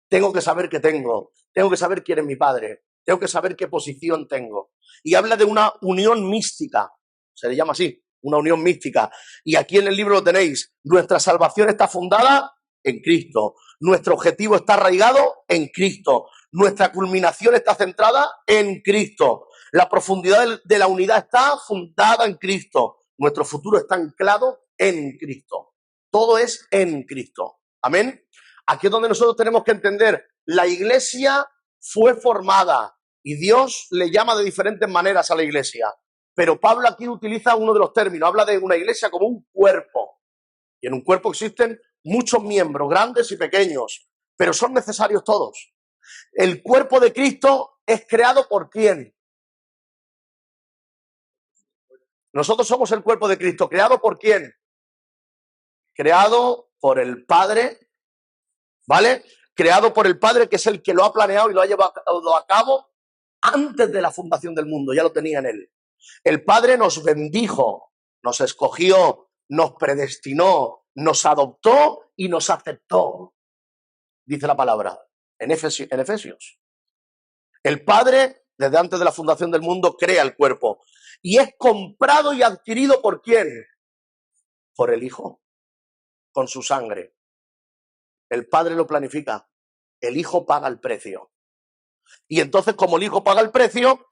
Speaker 1: Tengo que saber qué tengo. Tengo que saber quién es mi padre. Tengo que saber qué posición tengo. Y habla de una unión mística. Se le llama así, una unión mística. Y aquí en el libro lo tenéis. Nuestra salvación está fundada en Cristo. Nuestro objetivo está arraigado en Cristo. Nuestra culminación está centrada en Cristo. La profundidad de la unidad está fundada en Cristo. Nuestro futuro está anclado en Cristo. Todo es en Cristo. Amén. Aquí es donde nosotros tenemos que entender, la iglesia fue formada y Dios le llama de diferentes maneras a la iglesia. Pero Pablo aquí utiliza uno de los términos, habla de una iglesia como un cuerpo. Y en un cuerpo existen muchos miembros, grandes y pequeños, pero son necesarios todos. El cuerpo de Cristo es creado ¿por quién? Nosotros somos el cuerpo de Cristo, ¿creado por quién? Creado por el Padre, ¿vale? Creado por el Padre, que es el que lo ha planeado y lo ha llevado a cabo antes de la fundación del mundo, ya lo tenía en él. El Padre nos bendijo, nos escogió, nos predestinó, nos adoptó y nos aceptó, dice la palabra en Efesios. El Padre, desde antes de la fundación del mundo, crea el cuerpo y es comprado y adquirido ¿por quién? Por el Hijo, con su sangre. El Padre lo planifica, el Hijo paga el precio. Y entonces, como el Hijo paga el precio,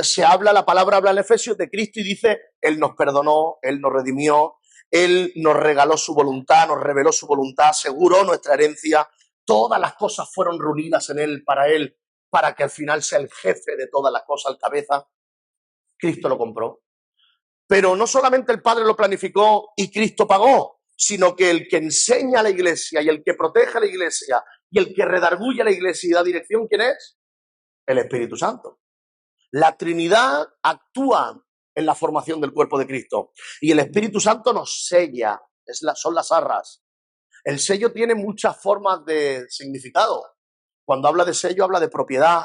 Speaker 1: se habla, la palabra habla en Efesios de Cristo y dice, Él nos perdonó, Él nos redimió, Él nos regaló su voluntad, nos reveló su voluntad, aseguró nuestra herencia, todas las cosas fueron reunidas en Él, para que al final sea el jefe de todas las cosas, el cabeza. Cristo lo compró. Pero no solamente el Padre lo planificó y Cristo pagó, sino que el que enseña a la iglesia y el que protege a la iglesia y el que redarguye a la iglesia y da dirección, ¿quién es? El Espíritu Santo. La Trinidad actúa en la formación del cuerpo de Cristo y el Espíritu Santo nos sella, son las arras. El sello tiene muchas formas de significado. Cuando habla de sello, habla de propiedad.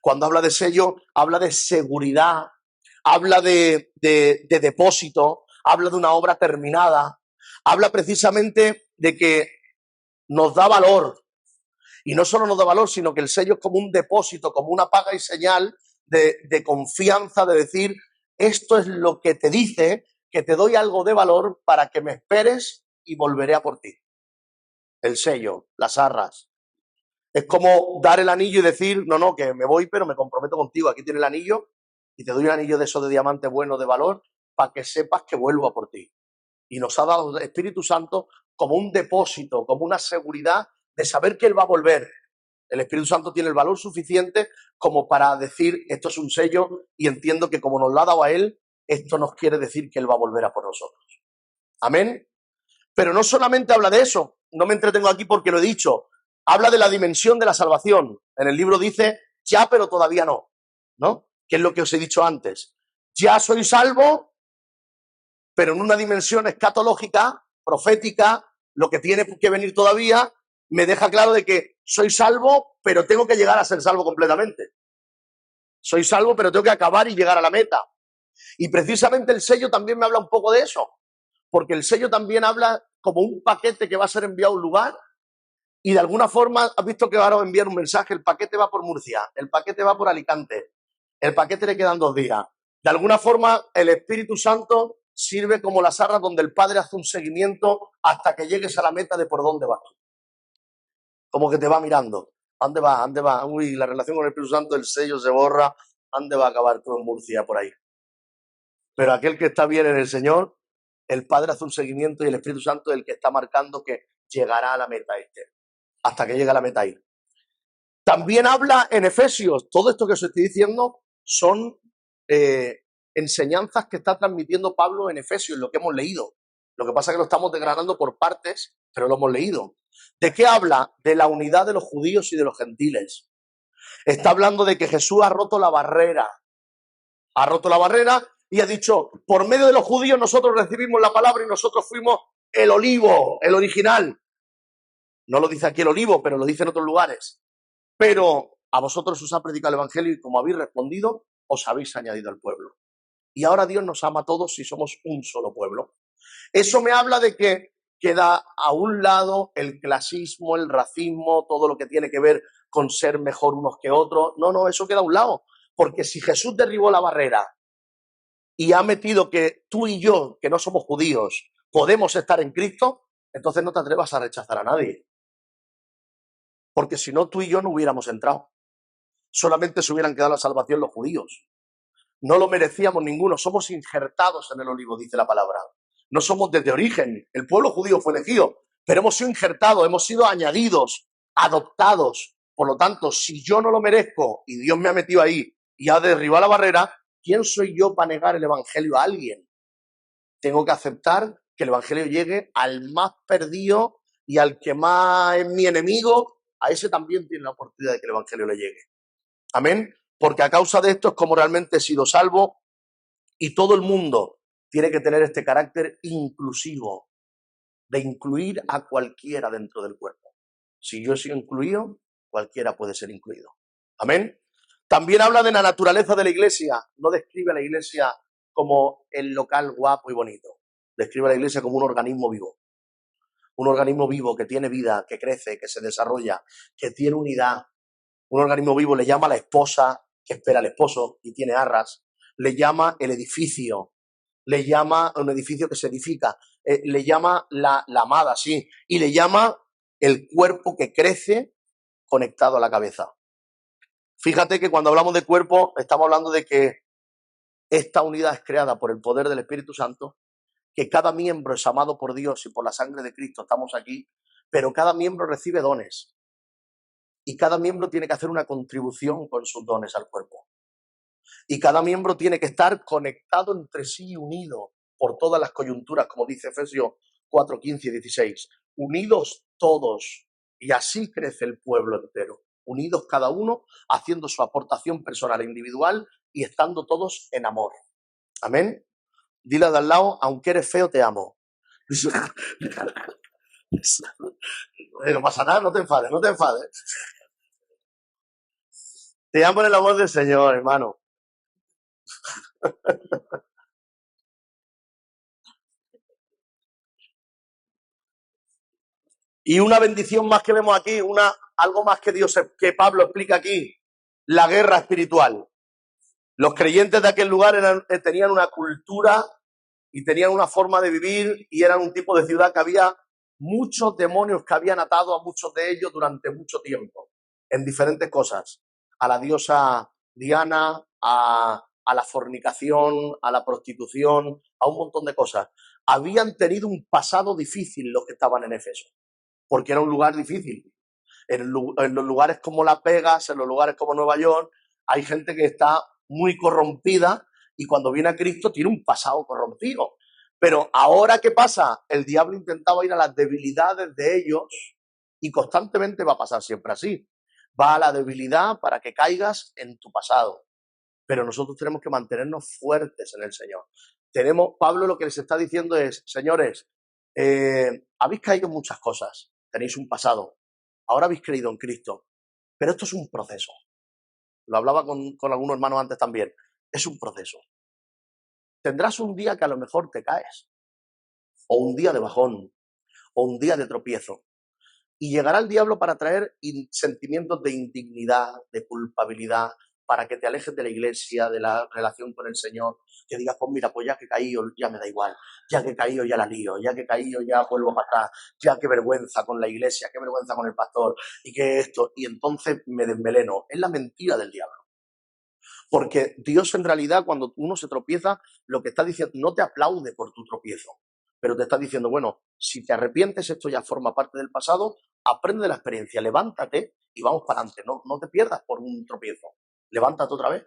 Speaker 1: Cuando habla de sello, habla de seguridad, habla de depósito, habla de una obra terminada, habla precisamente de que nos da valor. Y no solo nos da valor, sino que el sello es como un depósito, como una paga y señal de confianza, de decir, esto es lo que te dice, que te doy algo de valor para que me esperes y volveré a por ti. El sello, las arras. Es como dar el anillo y decir, no, que me voy, pero me comprometo contigo. Aquí tienes el anillo y te doy un anillo de esos de diamante bueno, de valor, para que sepas que vuelvo a por ti. Y nos ha dado el Espíritu Santo como un depósito, como una seguridad de saber que Él va a volver. El Espíritu Santo tiene el valor suficiente como para decir, esto es un sello y entiendo que como nos lo ha dado a Él, esto nos quiere decir que Él va a volver a por nosotros. Amén. Pero no solamente habla de eso, no me entretengo aquí porque lo he dicho, habla de la dimensión de la salvación. En el libro dice, ya pero todavía no, ¿no? Que es lo que os he dicho antes. Ya soy salvo, pero en una dimensión escatológica, profética, lo que tiene que venir todavía, me deja claro de que soy salvo, pero tengo que llegar a ser salvo completamente. Soy salvo, pero tengo que acabar y llegar a la meta. Y precisamente el sello también me habla un poco de eso, porque el sello también habla como un paquete que va a ser enviado a un lugar y de alguna forma, has visto que ahora envían un mensaje, el paquete va por Murcia, el paquete va por Alicante, el paquete le quedan 2 días. De alguna forma, el Espíritu Santo sirve como las arras donde el Padre hace un seguimiento hasta que llegues a la meta de por dónde vas tú. Como que te va mirando. ¿A dónde vas? ¿A dónde vas? Uy, la relación con el Espíritu Santo, el sello se borra. ¿A dónde va a acabar tú en Murcia por ahí? Pero aquel que está bien en el Señor, el Padre hace un seguimiento y el Espíritu Santo es el que está marcando que llegará a la meta hasta que llegue a la meta ahí. También habla en Efesios, todo esto que os estoy diciendo son enseñanzas que está transmitiendo Pablo en Efesios, lo que hemos leído. Lo que pasa es que lo estamos desgranando por partes, pero lo hemos leído. ¿De qué habla? De la unidad de los judíos y de los gentiles. Está hablando de que Jesús ha roto la barrera. Ha roto la barrera y ha dicho, por medio de los judíos nosotros recibimos la palabra y nosotros fuimos el olivo, el original. No lo dice aquí el olivo, pero lo dice en otros lugares. Pero a vosotros os ha predicado el Evangelio y como habéis respondido, os habéis añadido al pueblo. Y ahora Dios nos ama a todos si somos un solo pueblo. Eso me habla de que queda a un lado el clasismo, el racismo, todo lo que tiene que ver con ser mejor unos que otros. No, eso queda a un lado. Porque si Jesús derribó la barrera y ha metido que tú y yo, que no somos judíos, podemos estar en Cristo, entonces no te atrevas a rechazar a nadie. Porque si no, tú y yo no hubiéramos entrado. Solamente se hubieran quedado la salvación los judíos. No lo merecíamos ninguno. Somos injertados en el olivo, dice la palabra. No somos desde origen. El pueblo judío fue elegido, pero hemos sido injertados, hemos sido añadidos, adoptados. Por lo tanto, si yo no lo merezco y Dios me ha metido ahí y ha derribado la barrera, ¿quién soy yo para negar el evangelio a alguien? Tengo que aceptar que el evangelio llegue al más perdido y al que más es mi enemigo, a ese también tiene la oportunidad de que el evangelio le llegue. Amén. Porque a causa de esto es como realmente he sido salvo y todo el mundo tiene que tener este carácter inclusivo, de incluir a cualquiera dentro del cuerpo. Si yo he sido incluido, cualquiera puede ser incluido. Amén. También habla de la naturaleza de la iglesia. No describe a la iglesia como el local guapo y bonito. Describe a la iglesia como un organismo vivo. Un organismo vivo que tiene vida, que crece, que se desarrolla, que tiene unidad. Un organismo vivo le llama a la esposa que espera al esposo y tiene arras. Le llama el edificio. Le llama un edificio que se edifica. Le llama la amada, sí. Y le llama el cuerpo que crece conectado a la cabeza. Fíjate que cuando hablamos de cuerpo, estamos hablando de que esta unidad es creada por el poder del Espíritu Santo, que cada miembro es amado por Dios y por la sangre de Cristo estamos aquí, pero cada miembro recibe dones y cada miembro tiene que hacer una contribución con sus dones al cuerpo. Y cada miembro tiene que estar conectado entre sí y unido por todas las coyunturas, como dice Efesios 4, 15 y 16. Unidos todos, y así crece el pueblo entero. Unidos cada uno, haciendo su aportación personal e individual y estando todos en amor. Amén. Dile de al lado, aunque eres feo, te amo. No pasa nada, no te enfades, no te enfades. Te amo en el amor del Señor, hermano. Y una bendición más que vemos aquí, algo más que Pablo explica aquí, la guerra espiritual. Los creyentes de aquel lugar tenían una cultura y tenían una forma de vivir y eran un tipo de ciudad que había muchos demonios que habían atado a muchos de ellos durante mucho tiempo, en diferentes cosas. A la diosa Diana, a la fornicación, a la prostitución, a un montón de cosas. Habían tenido un pasado difícil los que estaban en Éfeso, porque era un lugar difícil. En los lugares como Las Vegas, en los lugares como Nueva York, hay gente que está muy corrompida y cuando viene a Cristo tiene un pasado corrompido. Pero ahora, ¿qué pasa? El diablo intentaba ir a las debilidades de ellos y constantemente va a pasar siempre así. Va a la debilidad para que caigas en tu pasado. Pero nosotros tenemos que mantenernos fuertes en el Señor. Pablo lo que les está diciendo es, señores, habéis caído en muchas cosas, tenéis un pasado, ahora habéis creído en Cristo, pero esto es un proceso. Lo hablaba con algunos hermanos antes también. Es un proceso. Tendrás un día que a lo mejor te caes, o un día de bajón, o un día de tropiezo. Y llegará el diablo para traer sentimientos de indignidad, de culpabilidad, para que te alejes de la iglesia, de la relación con el Señor, que digas, pues mira, pues ya que he caído, ya me da igual, ya que he caído, ya la lío, ya que he caído, ya vuelvo para atrás, ya qué vergüenza con la iglesia, qué vergüenza con el pastor, y que esto, y entonces me desmeleno. Es la mentira del diablo. Porque Dios en realidad, cuando uno se tropieza, lo que está diciendo, no te aplaude por tu tropiezo, pero te está diciendo, bueno, si te arrepientes, esto ya forma parte del pasado, aprende de la experiencia, levántate y vamos para adelante, no te pierdas por un tropiezo, levántate otra vez.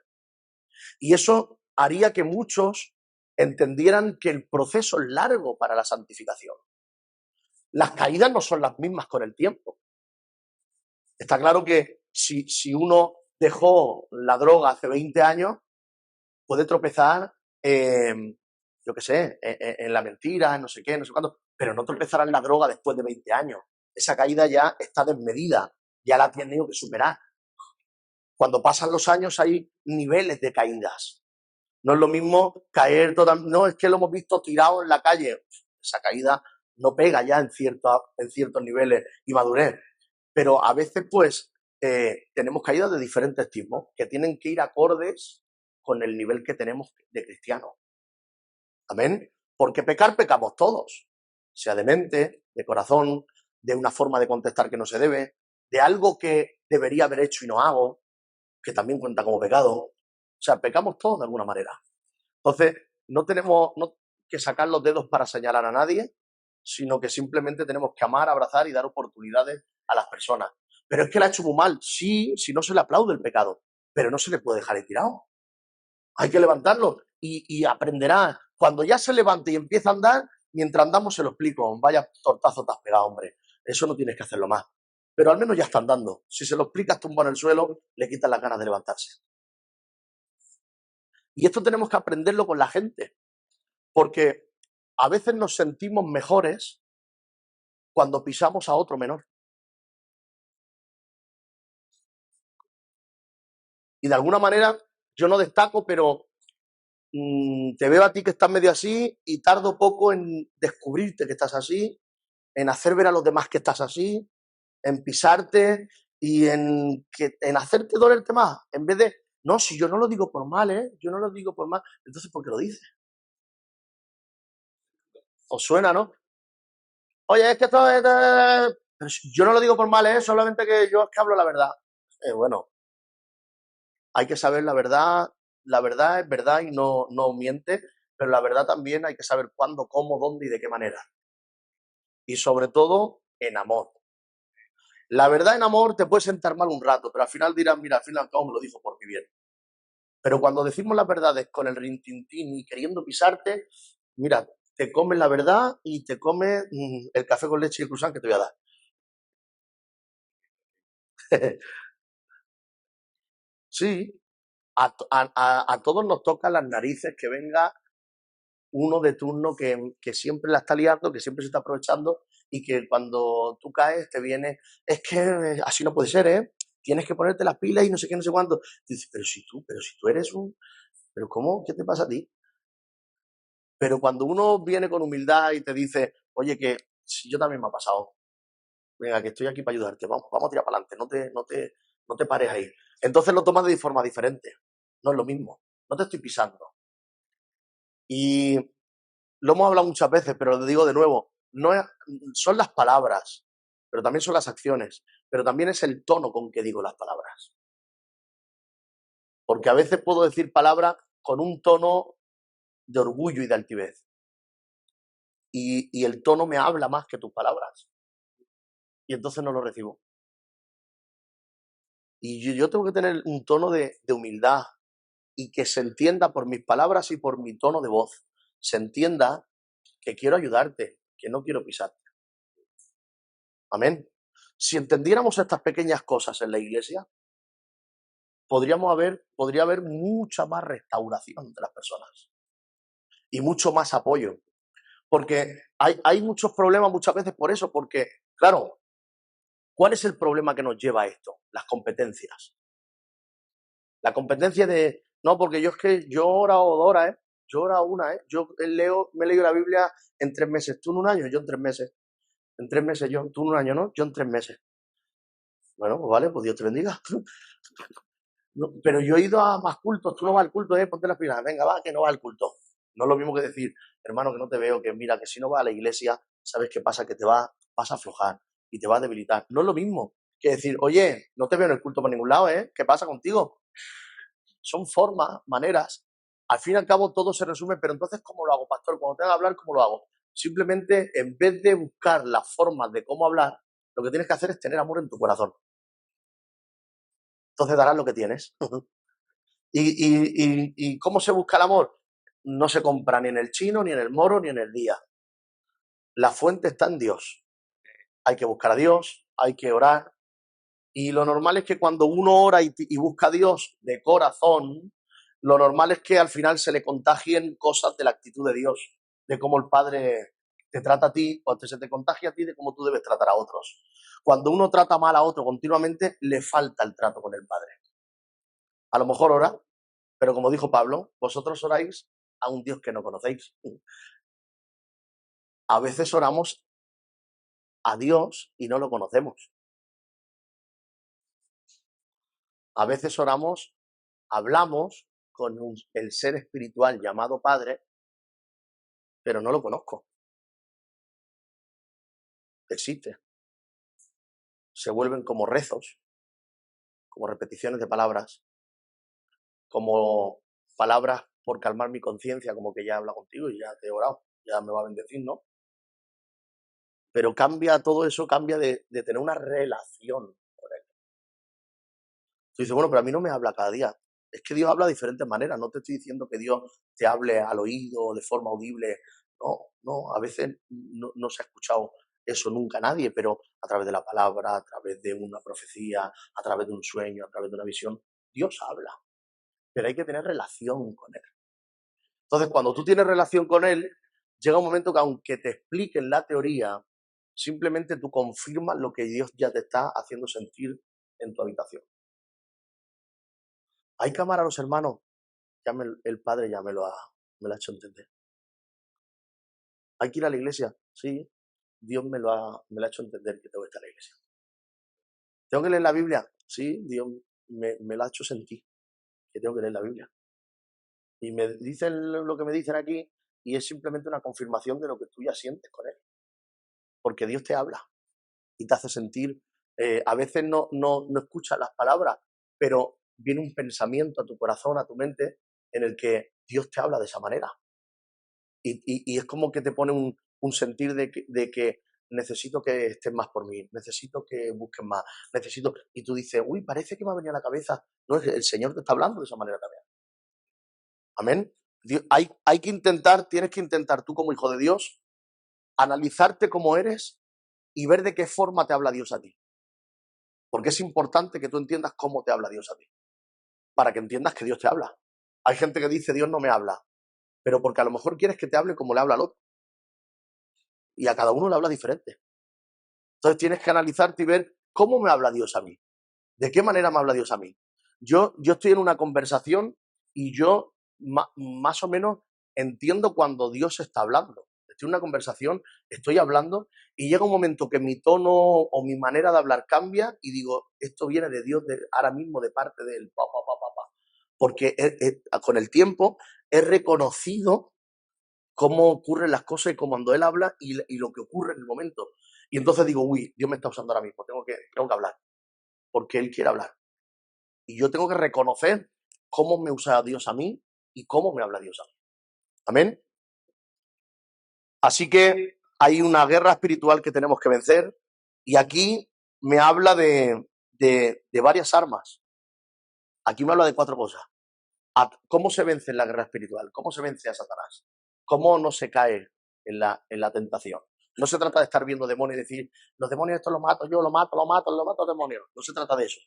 Speaker 1: Y eso haría que muchos entendieran que el proceso es largo para la santificación. Las caídas no son las mismas con el tiempo. Está claro que si uno dejó la droga hace 20 años, puede tropezar, yo qué sé, en la mentira, en no sé qué, no sé cuánto, pero no tropezará en la droga después de 20 años. Esa caída ya está desmedida, ya la ha tenido que superar. Cuando pasan los años hay niveles de caídas. No es lo mismo caer totalmente, no, es que lo hemos visto tirado en la calle. Esa caída no pega ya en ciertos niveles y madurez. Pero a veces, pues, tenemos caídas de diferentes tipos que tienen que ir acordes con el nivel que tenemos de cristiano. Amén. Porque pecar, pecamos todos. sea de mente, de corazón, de una forma de contestar que no se debe, de algo que debería haber hecho y no hago, que también cuenta como pecado. O sea, pecamos todos de alguna manera. Entonces, no tenemos que sacar los dedos para señalar a nadie, sino que simplemente tenemos que amar, abrazar y dar oportunidades a las personas. Pero es que la ha hecho muy mal. Sí, si no se le aplaude el pecado, pero no se le puede dejar ahí tirado. Hay que levantarlo y aprenderá. Cuando ya se levante y empieza a andar, mientras andamos se lo explico. Vaya tortazo te has pegado, hombre. Eso no tienes que hacerlo más. Pero al menos ya está andando. Si se lo explicas tumbado en el suelo, le quitas las ganas de levantarse. Y esto tenemos que aprenderlo con la gente. Porque a veces nos sentimos mejores cuando pisamos a otro menor. Y de alguna manera yo no destaco, pero te veo a ti que estás medio así y tardo poco en descubrirte que estás así, en hacer ver a los demás que estás así, en pisarte y en hacerte dolerte más. En vez de, no, si yo no lo digo por mal, yo no lo digo por mal, entonces ¿por qué lo dices? Os suena, ¿no? Oye, es que esto es... Pero yo no lo digo por mal, solamente que yo es que hablo la verdad. Bueno, hay que saber la verdad es verdad y no miente, pero la verdad también hay que saber cuándo, cómo, dónde y de qué manera. Y sobre todo, en amor. La verdad en amor te puede sentar mal un rato, pero al final dirás, mira, al final al cabo me lo dijo por mi bien. Pero cuando decimos las verdades con el rintintín y queriendo pisarte, mira, te comes la verdad y te comes el café con leche y el croissant que te voy a dar. Sí, a todos nos toca las narices que venga uno de turno que siempre la está liando, que siempre se está aprovechando y que cuando tú caes te viene, es que así no puede ser, tienes que ponerte las pilas y no sé qué, no sé cuánto. Y dices, pero si tú eres pero ¿cómo? ¿Qué te pasa a ti? Pero cuando uno viene con humildad y te dice, oye, que si yo también me ha pasado, venga, que estoy aquí para ayudarte, vamos a tirar para adelante, no te pares ahí. Entonces lo tomas de forma diferente, no es lo mismo, no te estoy pisando. Y lo hemos hablado muchas veces, pero lo digo de nuevo, no es, son las palabras, pero también son las acciones, pero también es el tono con que digo las palabras. Porque a veces puedo decir palabras con un tono de orgullo y de altivez. Y el tono me habla más que tus palabras. Y entonces no lo recibo. Y yo tengo que tener un tono de humildad y que se entienda por mis palabras y por mi tono de voz. Se entienda que quiero ayudarte, que no quiero pisarte. Amén. Si entendiéramos estas pequeñas cosas en la iglesia, podría haber mucha más restauración de las personas y mucho más apoyo. Porque hay muchos problemas muchas veces por eso, porque, claro, ¿cuál es el problema que nos lleva a esto? Las competencias. La competencia de, no, porque yo es que yo he orado 2 horas, yo he orado una, yo me he leído la Biblia en 3 meses, tú en un año, yo en 3 meses. En 3 meses yo, tú en un año, ¿no? Yo en 3 meses. Bueno, pues vale, pues Dios te bendiga. No, pero yo he ido a más cultos, tú no vas al culto, ponte las pilas, venga, va, que no vas al culto. No es lo mismo que decir, hermano, que no te veo, que mira, que si no vas a la iglesia, ¿sabes qué pasa? Que vas a aflojar y te vas a debilitar. No es lo mismo que decir, oye, no te veo en el culto por ningún lado, ¿Qué pasa contigo? Son formas, maneras. Al fin y al cabo todo se resume, pero entonces, ¿cómo lo hago, pastor? Cuando tenga que hablar, ¿cómo lo hago? Simplemente, en vez de buscar las formas de cómo hablar, lo que tienes que hacer es tener amor en tu corazón. Entonces darás lo que tienes. ¿Y cómo se busca el amor? No se compra ni en el chino, ni en el moro, ni en el día. La fuente está en Dios. Hay que buscar a Dios, hay que orar. Y lo normal es que cuando uno ora y busca a Dios de corazón, lo normal es que al final se le contagien cosas de la actitud de Dios, de cómo el Padre te trata a ti, o se te contagia a ti de cómo tú debes tratar a otros. Cuando uno trata mal a otro continuamente, le falta el trato con el Padre. A lo mejor ora, pero como dijo Pablo, vosotros oráis a un Dios que no conocéis. A veces oramos a Dios y no lo conocemos. A veces hablamos con el ser espiritual llamado Padre, pero no lo conozco. existe. Se vuelven como rezos, como repeticiones de palabras, como palabras por calmar mi conciencia, como que ya habla contigo y ya te he orado, ya me va a bendecir, ¿no? Pero cambia todo eso, cambia de tener una relación con él. Tú dices, bueno, pero a mí no me habla cada día. Es que Dios habla de diferentes maneras. No te estoy diciendo que Dios te hable al oído de forma audible. No, a veces no se ha escuchado eso nunca a nadie, pero a través de la palabra, a través de una profecía, a través de un sueño, a través de una visión, Dios habla. Pero hay que tener relación con él. Entonces, cuando tú tienes relación con él, llega un momento que aunque te expliquen la teoría, simplemente tú confirmas lo que Dios ya te está haciendo sentir en tu habitación. Hay que amar a los hermanos. El Padre ya me lo ha hecho entender. Hay que ir a la iglesia. Sí, Dios me lo ha hecho entender que tengo que estar en la iglesia. ¿Tengo que leer la Biblia? Sí, Dios me lo ha hecho sentir que tengo que leer la Biblia. Y me dicen lo que me dicen aquí y es simplemente una confirmación de lo que tú ya sientes con él. Porque Dios te habla y te hace sentir, a veces no escuchas las palabras, pero viene un pensamiento a tu corazón, a tu mente, en el que Dios te habla de esa manera. Y es como que te pone un sentir de que necesito que estés más por mí, necesito que busques más, y tú dices, uy, parece que me ha venido a la cabeza. No, el Señor te está hablando de esa manera también. Amén. Hay que intentar, tienes que intentar tú como hijo de Dios, analizarte como eres y ver de qué forma te habla Dios a ti. Porque es importante que tú entiendas cómo te habla Dios a ti, para que entiendas que Dios te habla. Hay gente que dice, Dios no me habla, pero porque a lo mejor quieres que te hable como le habla al otro. Y a cada uno le habla diferente. Entonces tienes que analizarte y ver cómo me habla Dios a mí. ¿De qué manera me habla Dios a mí? Yo estoy en una conversación y yo más o menos entiendo cuando Dios está hablando. Estoy en una conversación, estoy hablando y llega un momento que mi tono o mi manera de hablar cambia y digo, esto viene de Dios ahora mismo, de parte de él. Porque con el tiempo he reconocido cómo ocurren las cosas y cuando él habla y lo que ocurre en el momento. Y entonces digo, uy, Dios me está usando ahora mismo, tengo que hablar, porque él quiere hablar. Y yo tengo que reconocer cómo me usa Dios a mí y cómo me habla Dios a mí. Amén. Así que hay una guerra espiritual que tenemos que vencer y aquí me habla de varias armas. Aquí me habla de 4 cosas. ¿Cómo se vence en la guerra espiritual? ¿Cómo se vence a Satanás? ¿Cómo no se cae en la tentación? No se trata de estar viendo demonios y decir, los demonios estos los mato yo, los mato demonios. No se trata de eso.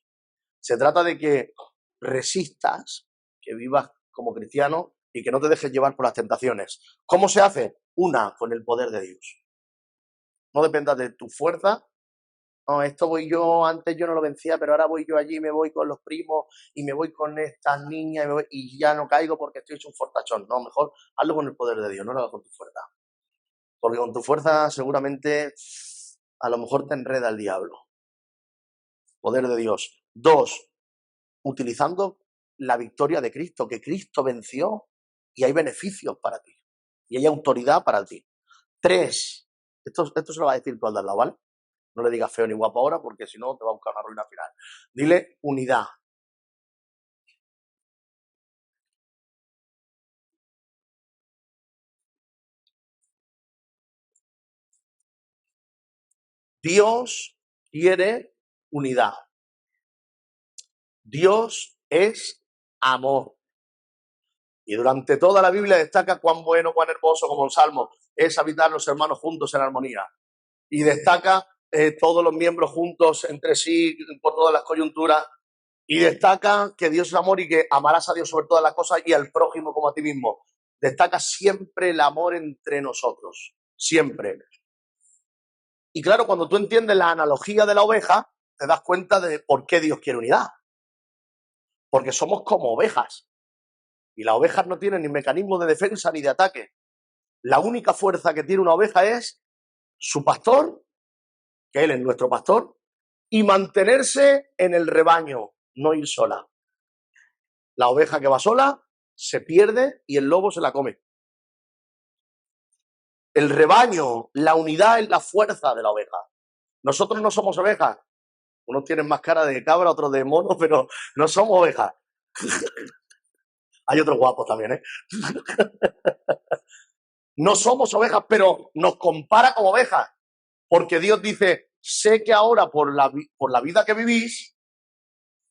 Speaker 1: Se trata de que resistas, que vivas como cristiano y que no te dejes llevar por las tentaciones. ¿Cómo se hace? Una, con el poder de Dios. No dependas de tu fuerza. No, esto voy yo, antes yo no lo vencía, pero ahora voy yo allí, me voy con los primos y me voy con estas niñas y ya no caigo porque estoy hecho un fortachón. No, mejor hazlo con el poder de Dios, no lo hagas con tu fuerza. Porque con tu fuerza seguramente a lo mejor te enreda el diablo. Poder de Dios. 2, utilizando la victoria de Cristo, que Cristo venció y hay beneficios para ti. Y hay autoridad para ti. 3, esto se lo va a decir tú al de al lado, ¿vale? No le digas feo ni guapo ahora porque si no te va a buscar una ruina final. Dile unidad. Dios quiere unidad. Dios es amor. Y durante toda la Biblia destaca cuán bueno, cuán hermoso, como el Salmo, es habitar los hermanos juntos en armonía. Y destaca todos los miembros juntos entre sí por todas las coyunturas. Y destaca que Dios es amor y que amarás a Dios sobre todas las cosas y al prójimo como a ti mismo. Destaca siempre el amor entre nosotros. Siempre. Y claro, cuando tú entiendes la analogía de la oveja, te das cuenta de por qué Dios quiere unidad. Porque somos como ovejas. Y las ovejas no tienen ni mecanismo de defensa ni de ataque. La única fuerza que tiene una oveja es su pastor, que él es nuestro pastor, y mantenerse en el rebaño, no ir sola. La oveja que va sola se pierde y el lobo se la come. El rebaño, la unidad es la fuerza de la oveja. Nosotros no somos ovejas. Unos tienen más cara de cabra, otros de mono, pero no somos ovejas. Hay otros guapos también, ¿eh? No somos ovejas, pero nos compara como ovejas. Porque Dios dice, sé que ahora por la vida que vivís,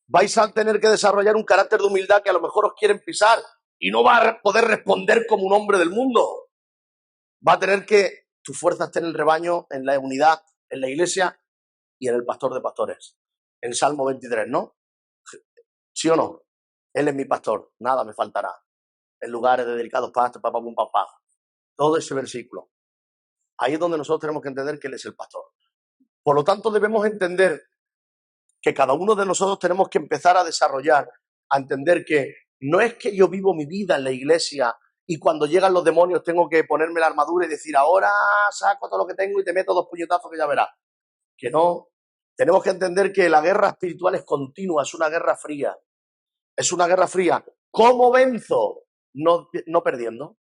Speaker 1: vais a tener que desarrollar un carácter de humildad que a lo mejor os quieren pisar y no va a poder responder como un hombre del mundo. Va a tener que tu fuerza esté en el rebaño, en la unidad, en la iglesia y en el pastor de pastores. En Salmo 23, ¿no? ¿Sí o no? Él es mi pastor, nada me faltará. En lugares de delicados pastos, papá, pum, papá. Todo ese versículo. Ahí es donde nosotros tenemos que entender que Él es el pastor. Por lo tanto, debemos entender que cada uno de nosotros tenemos que empezar a desarrollar, a entender que no es que yo vivo mi vida en la iglesia y cuando llegan los demonios tengo que ponerme la armadura y decir, ahora saco todo lo que tengo y te meto 2 puñetazos que ya verás. Que no. Tenemos que entender que la guerra espiritual es continua, es una guerra fría. Es una guerra fría. ¿Cómo venzo? No perdiendo.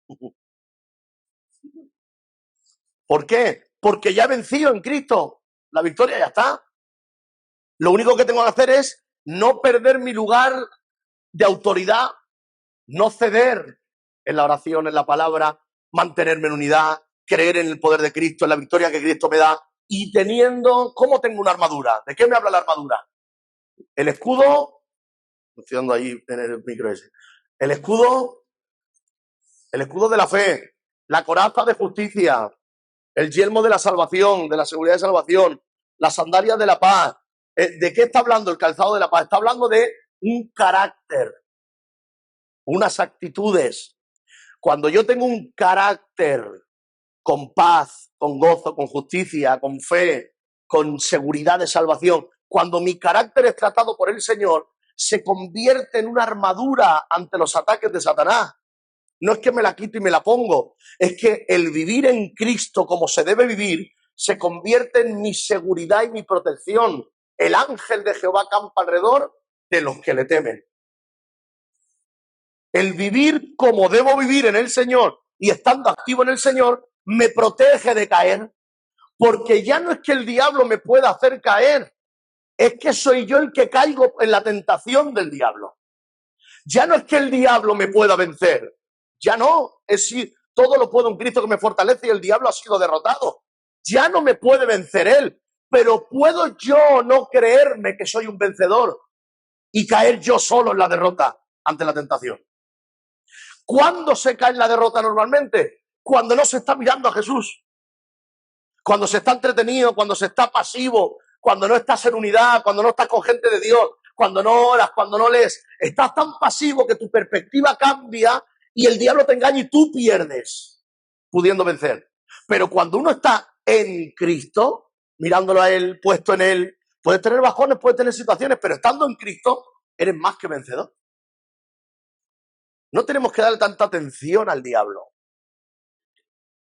Speaker 1: ¿Por qué? Porque ya he vencido en Cristo. La victoria ya está. Lo único que tengo que hacer es no perder mi lugar de autoridad, no ceder en la oración, en la palabra, mantenerme en unidad, creer en el poder de Cristo, en la victoria que Cristo me da, y teniendo, ¿cómo tengo una armadura? ¿De qué me habla la armadura? El escudo, estoy dando ahí en el micro ese, el escudo de la fe, la coraza de justicia, el yelmo de la salvación, de la seguridad de salvación, las sandalias de la paz. ¿De qué está hablando el calzado de la paz? Está hablando de un carácter, unas actitudes. Cuando yo tengo un carácter con paz, con gozo, con justicia, con fe, con seguridad de salvación, cuando mi carácter es tratado por el Señor, se convierte en una armadura ante los ataques de Satanás. No es que me la quito y me la pongo, es que el vivir en Cristo como se debe vivir se convierte en mi seguridad y mi protección. El ángel de Jehová campa alrededor de los que le temen. El vivir como debo vivir en el Señor y estando activo en el Señor me protege de caer, porque ya no es que el diablo me pueda hacer caer, es que soy yo el que caigo en la tentación del diablo. Ya no es que el diablo me pueda vencer, ya no, es si todo lo puedo en Cristo que me fortalece y el diablo ha sido derrotado. Ya no me puede vencer él, pero puedo yo no creerme que soy un vencedor y caer yo solo en la derrota ante la tentación. ¿Cuándo se cae en la derrota normalmente? Cuando no se está mirando a Jesús. Cuando se está entretenido, cuando se está pasivo, cuando no estás en unidad, cuando no estás con gente de Dios, cuando no oras, cuando no lees. Estás tan pasivo que tu perspectiva cambia y el diablo te engaña y tú pierdes, pudiendo vencer. Pero cuando uno está en Cristo, mirándolo a Él, puesto en Él, puedes tener bajones, puedes tener situaciones, pero estando en Cristo, eres más que vencedor. No tenemos que darle tanta atención al diablo.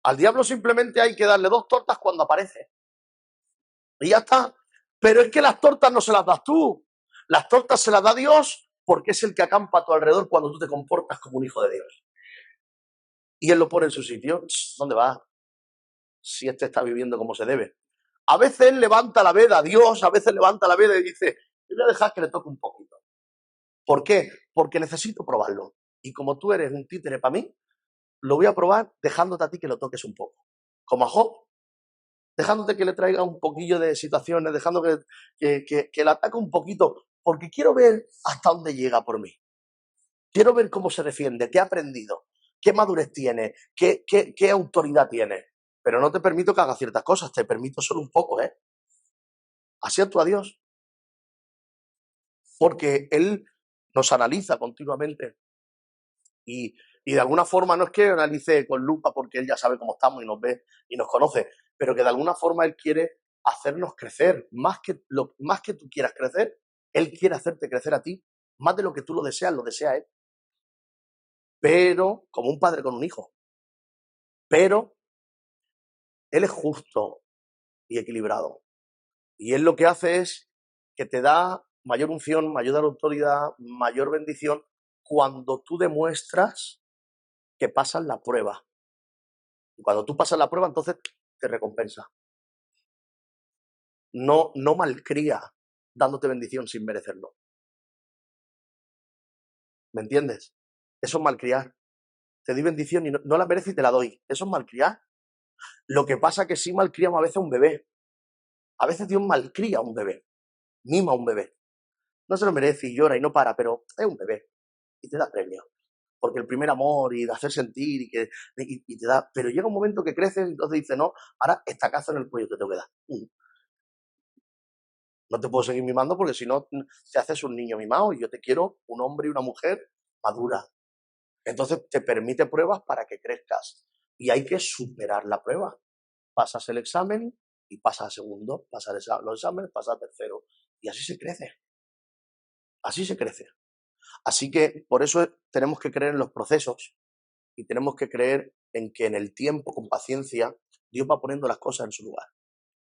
Speaker 1: Al diablo simplemente hay que darle 2 tortas cuando aparece. Y ya está. Pero es que las tortas no se las das tú. Las tortas se las da Dios porque es el que acampa a tu alrededor cuando tú te comportas como un hijo de Dios. Y Él lo pone en su sitio. ¿Dónde va? Si este está viviendo como se debe. A veces Él levanta la veda, Dios a veces levanta la veda y dice, yo voy a dejar que le toque un poquito. ¿Por qué? Porque necesito probarlo. Y como tú eres un títere para mí, lo voy a probar dejándote a ti que lo toques un poco. Como a Job, dejándote que le traiga un poquillo de situaciones, dejando que le ataque un poquito, porque quiero ver hasta dónde llega por mí. Quiero ver cómo se defiende, qué ha aprendido, qué madurez tiene, qué autoridad tiene. Pero no te permito que haga ciertas cosas, te permito solo un poco, ¿eh? Así actúa Dios. Porque Él nos analiza continuamente. Y de alguna forma no es que analice con lupa porque Él ya sabe cómo estamos y nos ve y nos conoce, pero que de alguna forma Él quiere hacernos crecer. Más que tú quieras crecer, Él quiere hacerte crecer a ti. Más de lo que tú lo desea Él. Pero, como un padre con un hijo. Pero Él es justo y equilibrado. Y Él lo que hace es que te da mayor unción, mayor autoridad, mayor bendición cuando tú demuestras que pasas la prueba. Y cuando tú pasas la prueba, entonces te recompensa. no malcría dándote bendición sin merecerlo. ¿Me entiendes? Eso es malcriar. Te doy bendición y no la mereces y te la doy. Eso es malcriar. Lo que pasa es que sí malcriamos a veces a un bebé. A veces Dios malcría a un bebé. Mima a un bebé. No se lo merece y llora y no para, pero es un bebé. Y te da premio. Porque el primer amor y de hacer sentir y te da... Pero llega un momento que creces y entonces dices, no, ahora estacazo en el cuello te tengo que dar. No te puedo seguir mimando porque si no te haces un niño mimado y yo te quiero un hombre y una mujer madura. Entonces te permite pruebas para que crezcas y hay que superar la prueba. Pasas el examen y pasas al segundo, pasas los exámenes, pasas al tercero y así se crece. Así se crece. Así que por eso tenemos que creer en los procesos y tenemos que creer en que en el tiempo, con paciencia, Dios va poniendo las cosas en su lugar.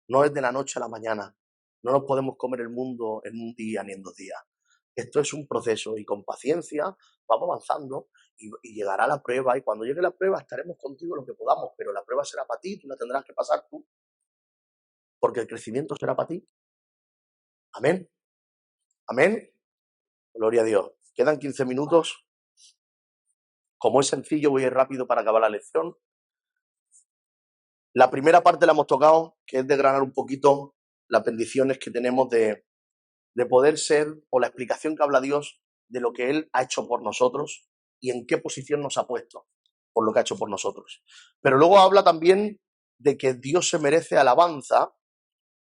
Speaker 1: No es de la noche a la mañana. No nos podemos comer el mundo en un día ni en 2 días. Esto es un proceso y con paciencia vamos avanzando y llegará la prueba y cuando llegue la prueba estaremos contigo lo que podamos, pero la prueba será para ti, tú la tendrás que pasar tú, porque el crecimiento será para ti. Amén. Amén. Gloria a Dios. Quedan 15 minutos. Como es sencillo, voy a ir rápido para acabar la lección. La primera parte la hemos tocado, que es desgranar un poquito las bendiciones que tenemos de poder ser, o la explicación que habla Dios de lo que Él ha hecho por nosotros y en qué posición nos ha puesto por lo que ha hecho por nosotros. Pero luego habla también de que Dios se merece alabanza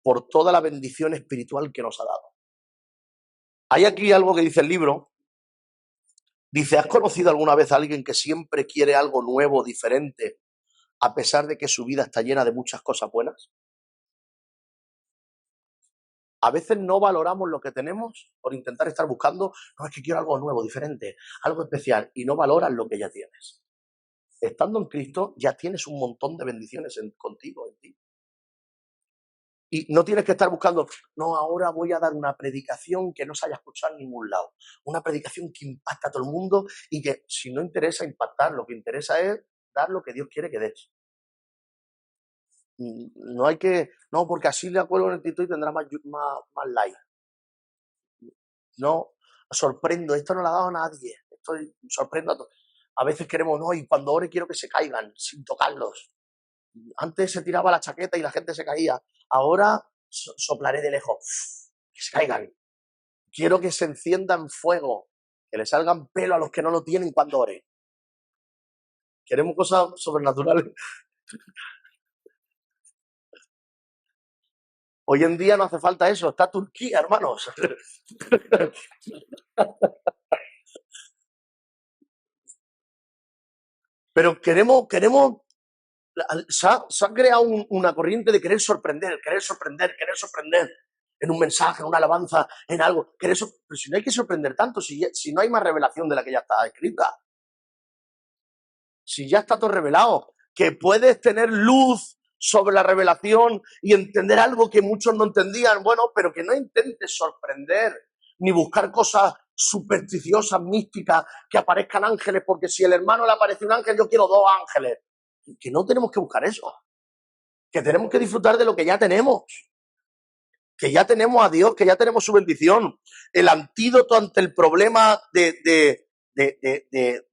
Speaker 1: por toda la bendición espiritual que nos ha dado. Hay aquí algo que dice el libro. Dice, ¿has conocido alguna vez a alguien que siempre quiere algo nuevo, diferente, a pesar de que su vida está llena de muchas cosas buenas? A veces no valoramos lo que tenemos por intentar estar buscando, no, es que quiero algo nuevo, diferente, algo especial, y no valoras lo que ya tienes. Estando en Cristo ya tienes un montón de bendiciones contigo, en ti. Y no tienes que estar buscando, no, ahora voy a dar una predicación que no se haya escuchado en ningún lado. Una predicación que impacta a todo el mundo y que si no interesa impactar, lo que interesa es dar lo que Dios quiere que des. No hay que, no, porque así le acuerdo en el título y tendrá más like. No, sorprendo, esto no lo ha dado nadie. Sorprendo a todos. A veces queremos, no, y cuando ore quiero que se caigan sin tocarlos. Antes se tiraba la chaqueta y la gente se caía. Ahora soplaré de lejos. Que se caigan. Quiero que se enciendan fuego. Que le salgan pelo a los que no lo tienen cuando ore. Queremos cosas sobrenaturales. Hoy en día no hace falta eso. Está Turquía, hermanos. Pero queremos se ha creado una corriente de querer sorprender en un mensaje, en una alabanza, en algo. Pero si no hay que sorprender tanto, si no hay más revelación de la que ya está escrita. Si ya está todo revelado, que puedes tener luz sobre la revelación y entender algo que muchos no entendían, bueno, pero que no intentes sorprender ni buscar cosas supersticiosas, místicas, que aparezcan ángeles, porque si el hermano le aparece un ángel, yo quiero 2 ángeles. Que no tenemos que buscar eso, que tenemos que disfrutar de lo que ya tenemos, que ya tenemos a Dios, que ya tenemos su bendición. El antídoto ante el problema de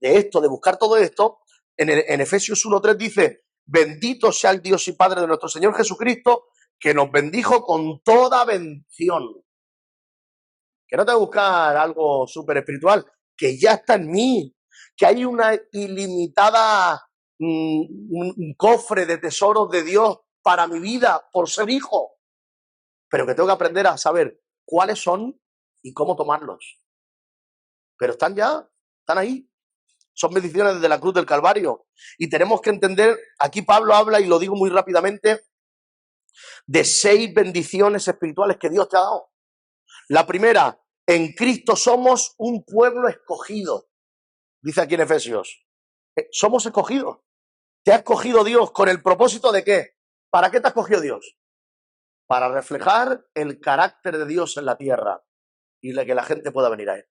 Speaker 1: esto, de buscar todo esto, en Efesios 1:3 dice, bendito sea el Dios y Padre de nuestro Señor Jesucristo, que nos bendijo con toda bendición. Que no te voy a buscar algo súper espiritual, que ya está en mí, que hay una ilimitada, un cofre de tesoros de Dios para mi vida por ser hijo, pero que tengo que aprender a saber cuáles son y cómo tomarlos. Pero están ahí. Son bendiciones desde la cruz del Calvario. Y tenemos que entender, aquí Pablo habla, y lo digo muy rápidamente, de 6 bendiciones espirituales que Dios te ha dado. La primera, en Cristo somos un pueblo escogido. Dice aquí en Efesios. Somos escogidos. Te ha escogido Dios con el propósito de ¿qué? ¿Para qué te ha escogido Dios? Para reflejar el carácter de Dios en la tierra y que la gente pueda venir a Él.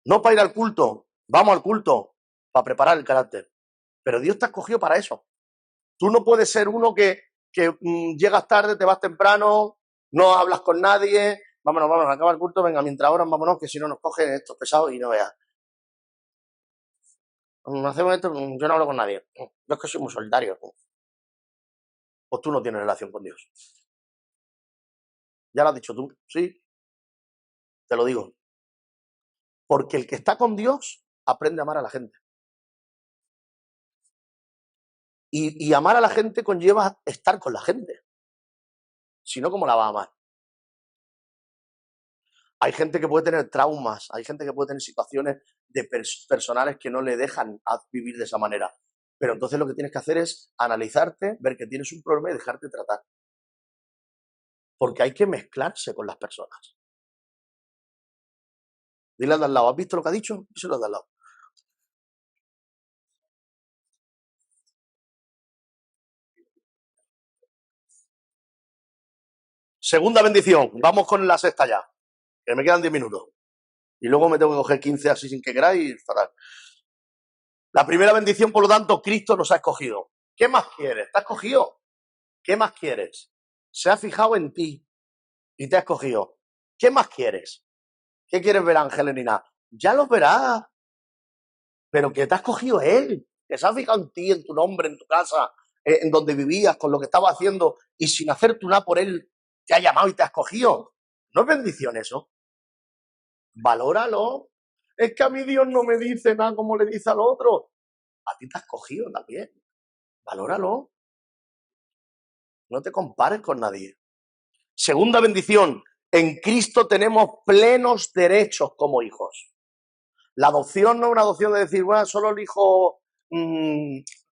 Speaker 1: No para ir al culto, vamos al culto, para preparar el carácter. Pero Dios te ha escogido para eso. Tú no puedes ser uno que que llegas tarde, te vas temprano, no hablas con nadie, vámonos, acaba el culto, venga, mientras ahora vámonos, que si no nos cogen estos pesados y no veas. Hacemos esto, yo no hablo con nadie. Yo es que soy muy solitario. Pues tú no tienes relación con Dios. Ya lo has dicho tú, sí, te lo digo. Porque el que está con Dios aprende a amar a la gente. Y amar a la gente conlleva estar con la gente. Si no, ¿cómo la va a amar? Hay gente que puede tener traumas, hay gente que puede tener situaciones personales que no le dejan vivir de esa manera. Pero entonces lo que tienes que hacer es analizarte, ver que tienes un problema y dejarte tratar. Porque hay que mezclarse con las personas. Dile al de al lado, ¿has visto lo que ha dicho? Díselo al de al lado. Segunda bendición, vamos con la sexta ya, que me quedan 10 minutos. Y luego me tengo que coger 15 así sin que queráis, fatal. La primera bendición, por lo tanto, Cristo nos ha escogido. ¿Qué más quieres? ¿Te ha escogido? ¿Qué más quieres? Se ha fijado en ti y te ha escogido. ¿Qué más quieres? ¿Qué quieres ver, ángeles ni nada? Ya los verás. Pero que te ha escogido Él, que se ha fijado en ti, en tu nombre, en tu casa, en donde vivías, con lo que estabas haciendo, y sin hacer tú nada por Él, te ha llamado y te ha escogido. ¿No es bendición eso? Valóralo. Es que a mí Dios no me dice nada como le dice al otro. A ti te ha escogido también. Valóralo. No te compares con nadie. Segunda bendición. En Cristo tenemos plenos derechos como hijos. La adopción no es una adopción de decir, bueno, solo el hijo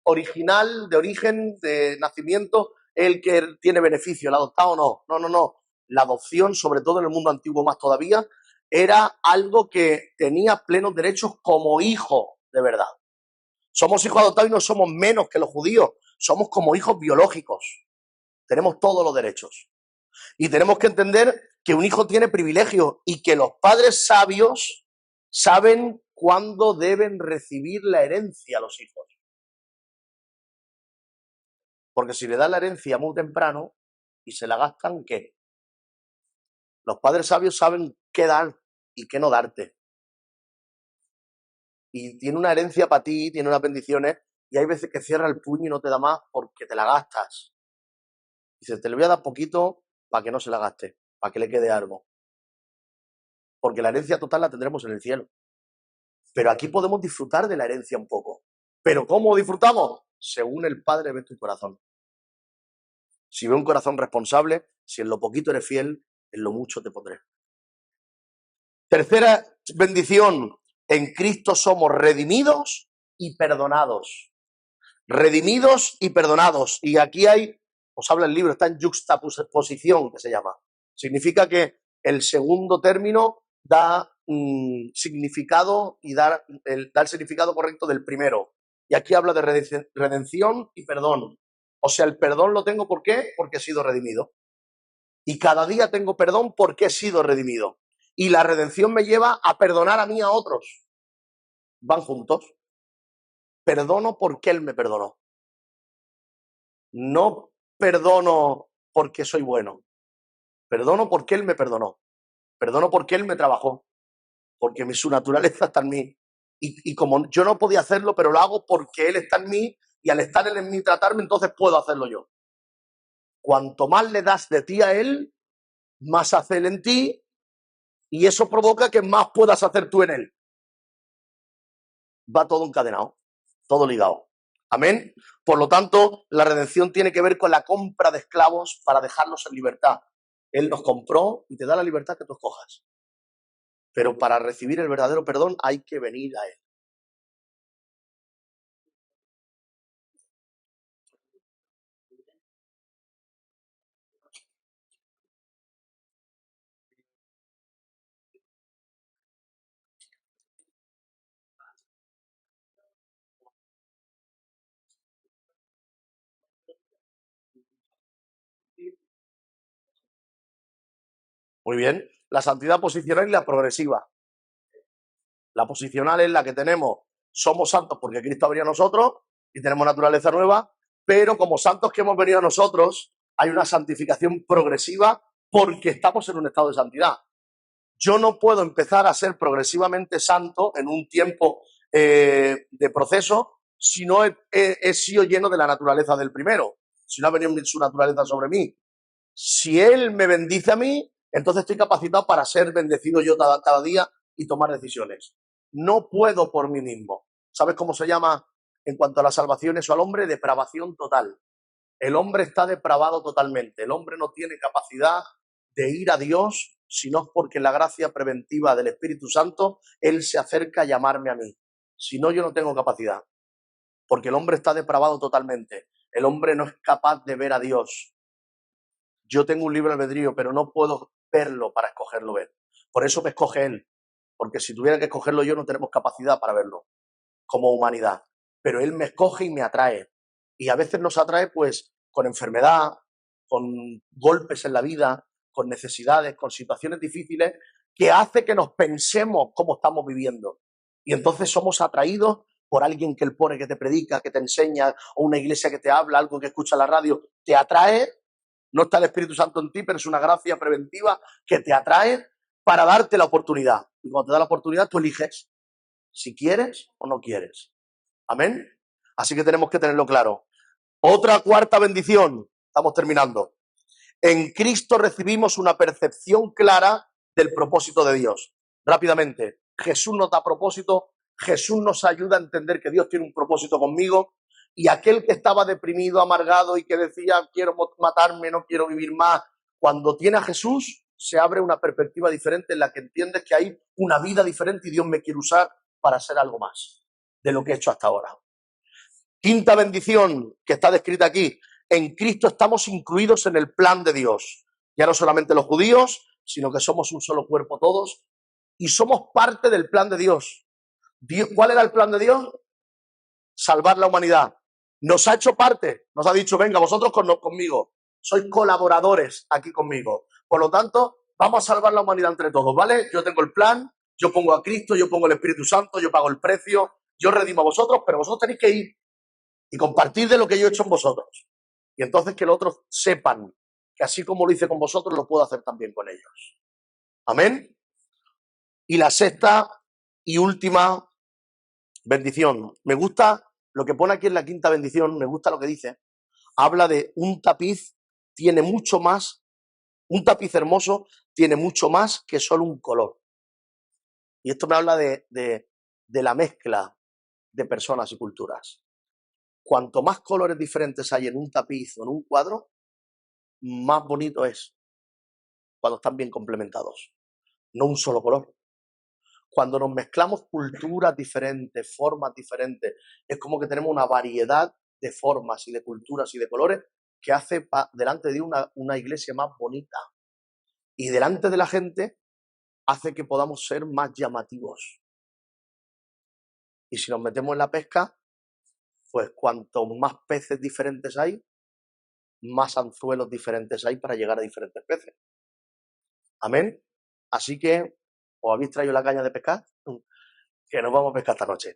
Speaker 1: original, de origen, de nacimiento, el que tiene beneficio. El adoptado no. No. La adopción, sobre todo en el mundo antiguo más todavía, era algo que tenía plenos derechos como hijo de verdad. Somos hijos adoptados y no somos menos que los judíos. Somos como hijos biológicos. Tenemos todos los derechos. Y tenemos que entender que un hijo tiene privilegios y que los padres sabios saben cuándo deben recibir la herencia a los hijos. Porque si le dan la herencia muy temprano y se la gastan, ¿qué? Los padres sabios saben qué dar y qué no darte. Y tiene una herencia para ti, tiene unas bendiciones, y hay veces que cierra el puño y no te da más porque te la gastas. Dice, te le voy a dar poquito para que no se la gaste, para que le quede algo. Porque la herencia total la tendremos en el cielo. Pero aquí podemos disfrutar de la herencia un poco. ¿Pero cómo disfrutamos? Según el Padre ve tu corazón. Si ve un corazón responsable, si en lo poquito eres fiel, en lo mucho te pondré. Tercera bendición, en Cristo somos redimidos y perdonados. Redimidos y perdonados. Y aquí os habla el libro, está en juxtaposición, que se llama. Significa que el segundo término da significado y da el significado correcto del primero. Y aquí habla de redención y perdón. O sea, el perdón lo tengo, ¿por qué? Porque he sido redimido. Y cada día tengo perdón porque he sido redimido. Y la redención me lleva a perdonar a mí a otros. Van juntos. Perdono porque Él me perdonó. No perdono porque soy bueno. Perdono porque Él me perdonó. Perdono porque Él me trabajó. Porque su naturaleza está en mí. Y como yo no podía hacerlo, pero lo hago porque Él está en mí, y al estar Él en mí tratarme, entonces puedo hacerlo yo. Cuanto más le das de ti a Él, más hace Él en ti, y eso provoca que más puedas hacer tú en Él. Va todo encadenado, todo ligado. Amén. Por lo tanto, la redención tiene que ver con la compra de esclavos para dejarlos en libertad. Él nos compró y te da la libertad que tú escojas. Pero para recibir el verdadero perdón hay que venir a Él. Muy bien. La santidad posicional y la progresiva. La posicional es la que tenemos. Somos santos porque Cristo ha venido a nosotros y tenemos naturaleza nueva. Pero como santos que hemos venido a nosotros, hay una santificación progresiva porque estamos en un estado de santidad. Yo no puedo empezar a ser progresivamente santo en un tiempo de proceso si no he sido lleno de la naturaleza del primero, si no ha venido su naturaleza sobre mí. Si Él me bendice a mí, entonces estoy capacitado para ser bendecido yo cada día y tomar decisiones. No puedo por mí mismo. ¿Sabes cómo se llama en cuanto a la salvación eso al hombre? Depravación total. El hombre está depravado totalmente. El hombre no tiene capacidad de ir a Dios, sino porque en la gracia preventiva del Espíritu Santo, Él se acerca a llamarme a mí. Si no, yo no tengo capacidad. Porque el hombre está depravado totalmente. El hombre no es capaz de ver a Dios. Yo tengo un libre albedrío, pero no puedo verlo para escogerlo ver. Por eso me escoge Él. Porque si tuviera que escogerlo yo, no tenemos capacidad para verlo como humanidad. Pero Él me escoge y me atrae. Y a veces nos atrae pues con enfermedad, con golpes en la vida, con necesidades, con situaciones difíciles, que hace que nos pensemos cómo estamos viviendo. Y entonces somos atraídos por alguien que Él pone, que te predica, que te enseña, o una iglesia que te habla, algo que escucha en la radio, te atrae. No está el Espíritu Santo en ti, pero es una gracia preventiva que te atrae para darte la oportunidad. Y cuando te da la oportunidad, tú eliges si quieres o no quieres. Amén. Así que tenemos que tenerlo claro. Otra cuarta bendición. Estamos terminando. En Cristo recibimos una percepción clara del propósito de Dios. Rápidamente, Jesús nos da propósito, Jesús nos ayuda a entender que Dios tiene un propósito conmigo, y aquel que estaba deprimido, amargado y que decía quiero matarme, no quiero vivir más, cuando tiene a Jesús se abre una perspectiva diferente en la que entiendes que hay una vida diferente y Dios me quiere usar para hacer algo más de lo que he hecho hasta ahora. Quinta bendición que está descrita aquí. En Cristo estamos incluidos en el plan de Dios. Ya no solamente los judíos, sino que somos un solo cuerpo todos y somos parte del plan de Dios. ¿Cuál era el plan de Dios? Salvar la humanidad. Nos ha hecho parte, nos ha dicho, venga, vosotros conmigo, sois colaboradores aquí conmigo. Por lo tanto, vamos a salvar la humanidad entre todos, ¿vale? Yo tengo el plan, yo pongo a Cristo, yo pongo el Espíritu Santo, yo pago el precio, yo redimo a vosotros, pero vosotros tenéis que ir y compartir de lo que yo he hecho en vosotros. Y entonces que los otros sepan que así como lo hice con vosotros, lo puedo hacer también con ellos. Amén. Y la sexta y última bendición. Me gusta lo que pone aquí en la quinta bendición, me gusta lo que dice. Habla de un tapiz, tiene mucho más, un tapiz hermoso tiene mucho más que solo un color. Y esto me habla de la mezcla de personas y culturas. Cuanto más colores diferentes hay en un tapiz o en un cuadro, más bonito es cuando están bien complementados. No un solo color. Cuando nos mezclamos culturas diferentes, formas diferentes, es como que tenemos una variedad de formas y de culturas y de colores que hace delante de una iglesia más bonita. Y delante de la gente hace que podamos ser más llamativos. Y si nos metemos en la pesca, pues cuanto más peces diferentes hay, más anzuelos diferentes hay para llegar a diferentes peces. Amén. Así que, ¿os habéis traído la caña de pescar? Que nos vamos a pescar esta noche.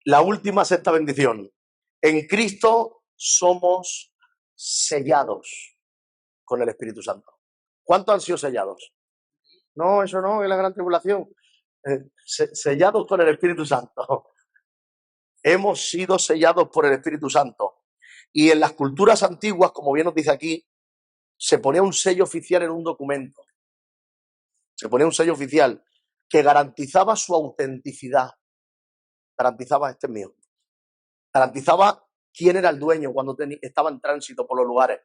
Speaker 1: La última sexta bendición. En Cristo somos sellados con el Espíritu Santo. ¿Cuántos han sido sellados? No, eso no, es la gran tribulación. Sellados con el Espíritu Santo. Hemos sido sellados por el Espíritu Santo. Y en las culturas antiguas, como bien nos dice aquí, se ponía un sello oficial en un documento. Se ponía un sello oficial que garantizaba su autenticidad. Garantizaba, este es mío. Garantizaba quién era el dueño cuando estaba en tránsito por los lugares.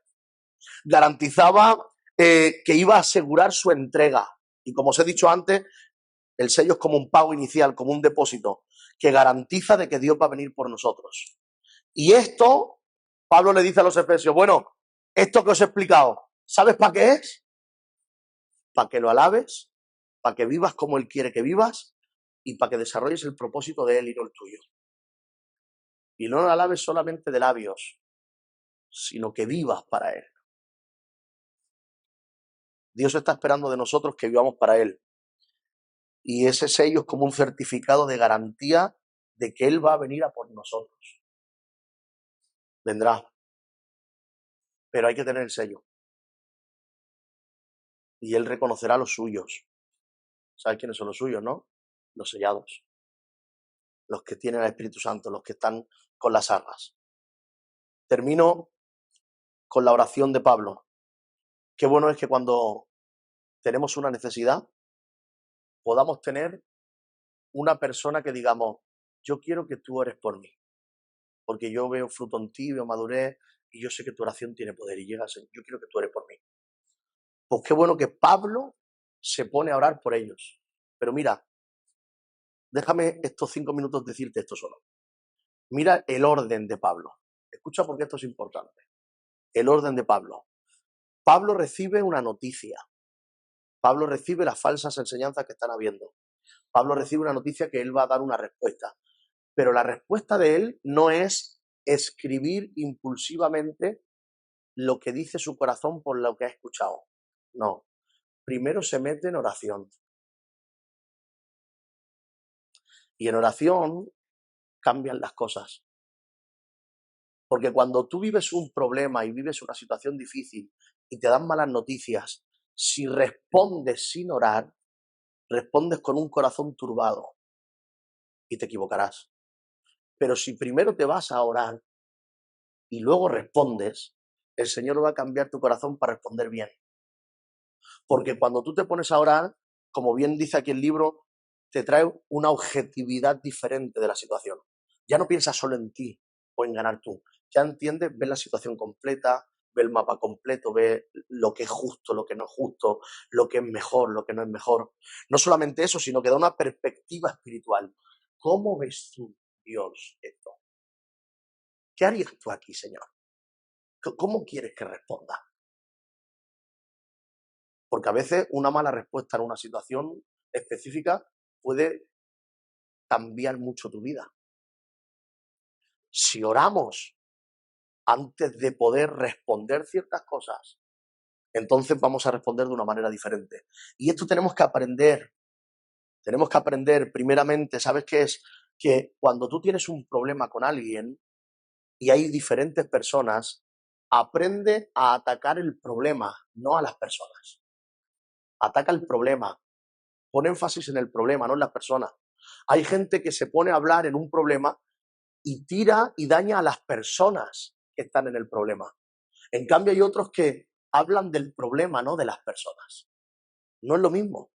Speaker 1: Garantizaba que iba a asegurar su entrega. Y como os he dicho antes, el sello es como un pago inicial, como un depósito, que garantiza de que Dios va a venir por nosotros. Y esto, Pablo le dice a los efesios, bueno, esto que os he explicado, ¿sabes para qué es? Para que lo alabes, para que vivas como Él quiere que vivas y para que desarrolles el propósito de Él y no el tuyo. Y no lo alabes solamente de labios, sino que vivas para Él. Dios está esperando de nosotros que vivamos para Él. Y ese sello es como un certificado de garantía de que Él va a venir a por nosotros. Vendrá. pero hay que tener el sello. Y Él reconocerá a los suyos. ¿Sabes quiénes son los suyos, no? Los sellados. Los que tienen al Espíritu Santo, los que están con las arras. Termino con la oración de Pablo. Qué bueno es que cuando tenemos una necesidad, podamos tener una persona que digamos, yo quiero que tú ores por mí, porque yo veo fruto en ti, veo madurez, y yo sé que tu oración tiene poder y llega a ser, yo quiero que tú ores por mí. Pues qué bueno que Pablo se pone a orar por ellos. Pero mira, déjame estos 5 minutos decirte esto solo. Mira el orden de Pablo. Escucha porque esto es importante. El orden de Pablo. Pablo recibe una noticia. Pablo recibe las falsas enseñanzas que están habiendo. Pablo recibe una noticia que él va a dar una respuesta. Pero la respuesta de él no es escribir impulsivamente lo que dice su corazón por lo que ha escuchado. No. Primero se mete en oración. Y en oración cambian las cosas. Porque cuando tú vives un problema y vives una situación difícil y te dan malas noticias, si respondes sin orar, respondes con un corazón turbado y te equivocarás. Pero si primero te vas a orar y luego respondes, el Señor va a cambiar tu corazón para responder bien. Porque cuando tú te pones a orar, como bien dice aquí el libro, te trae una objetividad diferente de la situación. Ya no piensas solo en ti o en ganar tú. Ya entiendes, ves la situación completa, ves el mapa completo, ves lo que es justo, lo que no es justo, lo que es mejor, lo que no es mejor. No solamente eso, sino que da una perspectiva espiritual. ¿Cómo ves tú, Dios, esto? ¿Qué harías tú aquí, Señor? ¿Cómo quieres que responda? Porque a veces una mala respuesta en una situación específica puede cambiar mucho tu vida. Si oramos antes de poder responder ciertas cosas, entonces vamos a responder de una manera diferente. Y esto tenemos que aprender. Tenemos que aprender primeramente, ¿sabes qué es? Que cuando tú tienes un problema con alguien y hay diferentes personas, aprende a atacar el problema, no a las personas. Ataca el problema. Pon énfasis en el problema, no en las personas. Hay gente que se pone a hablar en un problema y tira y daña a las personas que están en el problema. En cambio, hay otros que hablan del problema, no de las personas. No es lo mismo.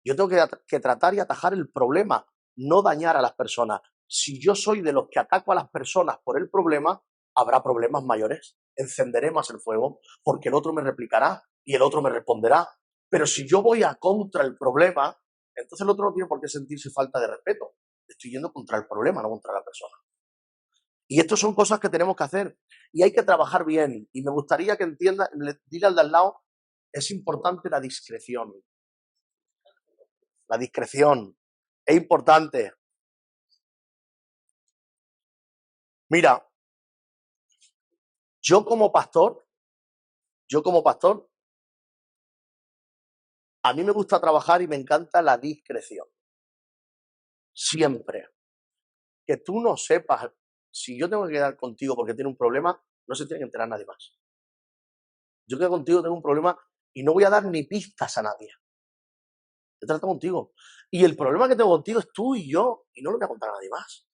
Speaker 1: Yo tengo que tratar y atajar el problema, no dañar a las personas. Si yo soy de los que ataco a las personas por el problema, habrá problemas mayores. Encenderé más el fuego porque el otro me replicará y el otro me responderá. Pero si yo voy a contra el problema, entonces el otro no tiene por qué sentirse falta de respeto. Estoy yendo contra el problema, no contra la persona. Y estas son cosas que tenemos que hacer y hay que trabajar bien. Y me gustaría que entienda, dile al de al lado, es importante la discreción. La discreción es importante. Mira, yo como pastor, a mí me gusta trabajar y me encanta la discreción. Siempre. Que tú no sepas, si yo tengo que quedar contigo porque tiene un problema, no se tiene que enterar nadie más. Yo quedo contigo, tengo un problema y no voy a dar ni pistas a nadie. Yo trato contigo. Y el problema que tengo contigo es tú y yo, y no lo voy a contar a nadie más.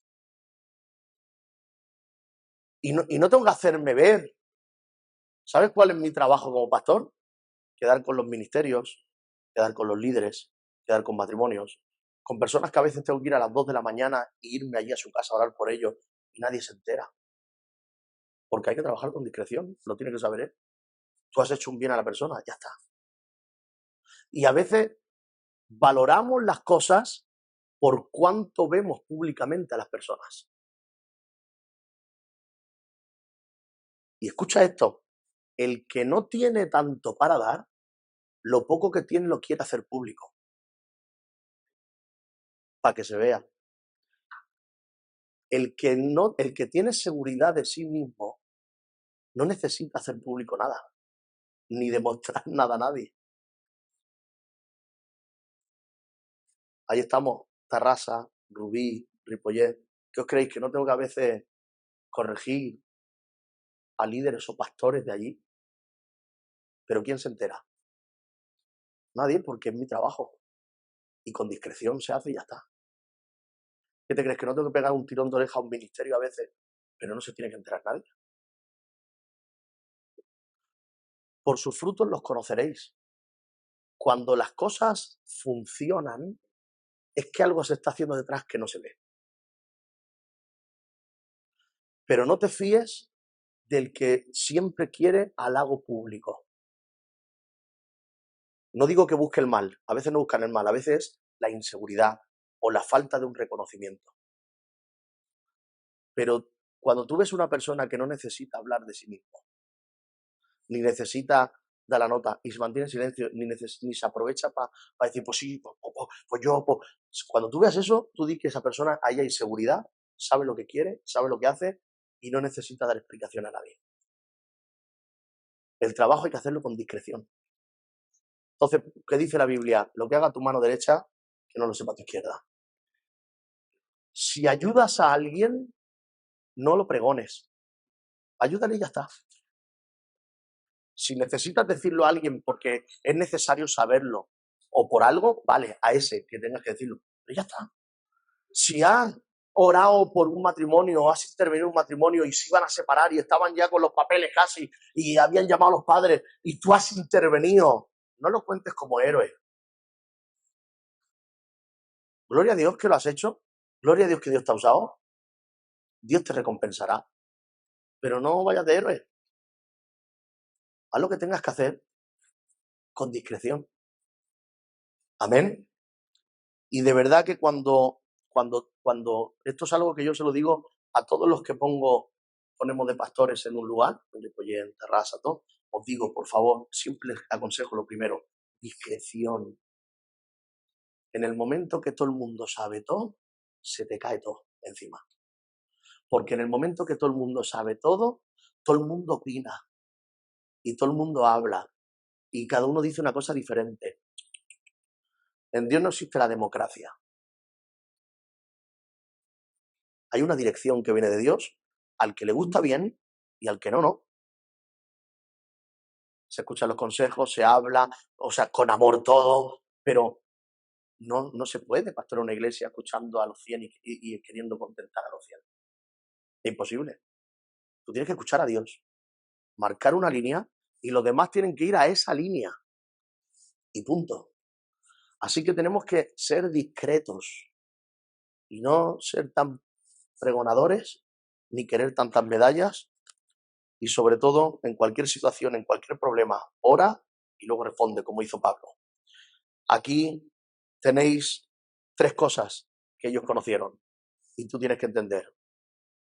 Speaker 1: Y no tengo que hacerme ver. ¿Sabes cuál es mi trabajo como pastor? Quedar con los ministerios, quedar con los líderes, quedar con matrimonios, con personas que a veces tengo que ir a las 2 de la mañana e irme allí a su casa a orar por ellos y nadie se entera. Porque hay que trabajar con discreción, lo tiene que saber él. Tú has hecho un bien a la persona, ya está. Y a veces valoramos las cosas por cuánto vemos públicamente a las personas. Y escucha esto, el que no tiene tanto para dar, lo poco que tiene lo quiere hacer público, para que se vea. El que tiene seguridad de sí mismo no necesita hacer público nada, ni demostrar nada a nadie. Ahí estamos, Tarrasa, Rubí, Ripollet. ¿Qué os creéis? Que no tengo que a veces corregir, a líderes o pastores de allí. Pero ¿quién se entera? Nadie, porque es mi trabajo. Y con discreción se hace y ya está. ¿Qué te crees? ¿Que no tengo que pegar un tirón de oreja a un ministerio a veces? Pero no se tiene que enterar nadie. Por sus frutos los conoceréis. Cuando las cosas funcionan, es que algo se está haciendo detrás que no se ve. Pero no te fíes del que siempre quiere halago público. No digo que busque el mal, a veces no buscan el mal, a veces la inseguridad o la falta de un reconocimiento. Pero cuando tú ves una persona que no necesita hablar de sí mismo, ni necesita dar la nota y se mantiene en silencio, ni se aprovecha para decir, pues sí, pues yo, pues. Cuando tú veas eso, tú di que esa persona ahí hay seguridad, sabe lo que quiere, sabe lo que hace y no necesita dar explicación a nadie. El trabajo hay que hacerlo con discreción. Entonces, ¿qué dice la Biblia? Lo que haga tu mano derecha, que no lo sepa tu izquierda. Si ayudas a alguien, no lo pregones. Ayúdale y ya está. Si necesitas decirlo a alguien porque es necesario saberlo o por algo, vale, a ese que tengas que decirlo. Pero ya está. Si has orado por un matrimonio o has intervenido en un matrimonio y se iban a separar y estaban ya con los papeles casi y habían llamado a los padres y tú has intervenido, no lo cuentes como héroe. Gloria a Dios que lo has hecho. Gloria a Dios que Dios te ha usado. Dios te recompensará. Pero no vayas de héroe. Haz lo que tengas que hacer con discreción. Amén. Y de verdad que cuando esto es algo que yo se lo digo a todos los que ponemos de pastores en un lugar, en Terrassa, todo, os digo, por favor, siempre les aconsejo lo primero, discreción. En el momento que todo el mundo sabe todo, se te cae todo encima. Porque en el momento que todo el mundo sabe todo el mundo opina y todo el mundo habla y cada uno dice una cosa diferente. En Dios no existe la democracia. Hay una dirección que viene de Dios, al que le gusta bien y al que no, no. Se escuchan los consejos, se habla, o sea, con amor todo, pero no se puede pastorear una iglesia escuchando a los 100 y queriendo contentar a los 100. Es imposible. Tú tienes que escuchar a Dios, marcar una línea y los demás tienen que ir a esa línea. Y punto. Así que tenemos que ser discretos y no ser tan pregonadores ni querer tantas medallas y sobre todo en cualquier situación, en cualquier problema, ora y luego responde como hizo Pablo. Aquí tenéis 3 cosas que ellos conocieron y tú tienes que entender.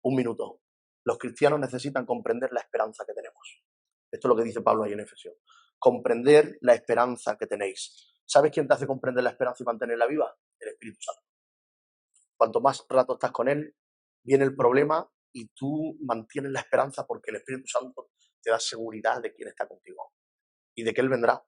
Speaker 1: 1 minuto. Los cristianos necesitan comprender la esperanza que tenemos. Esto es lo que dice Pablo ahí en Efesios. Comprender la esperanza que tenéis. ¿Sabes quién te hace comprender la esperanza y mantenerla viva? El Espíritu Santo. Cuanto más rato estás con él, viene el problema y tú mantienes la esperanza porque el Espíritu Santo te da seguridad de quién está contigo y de que él vendrá.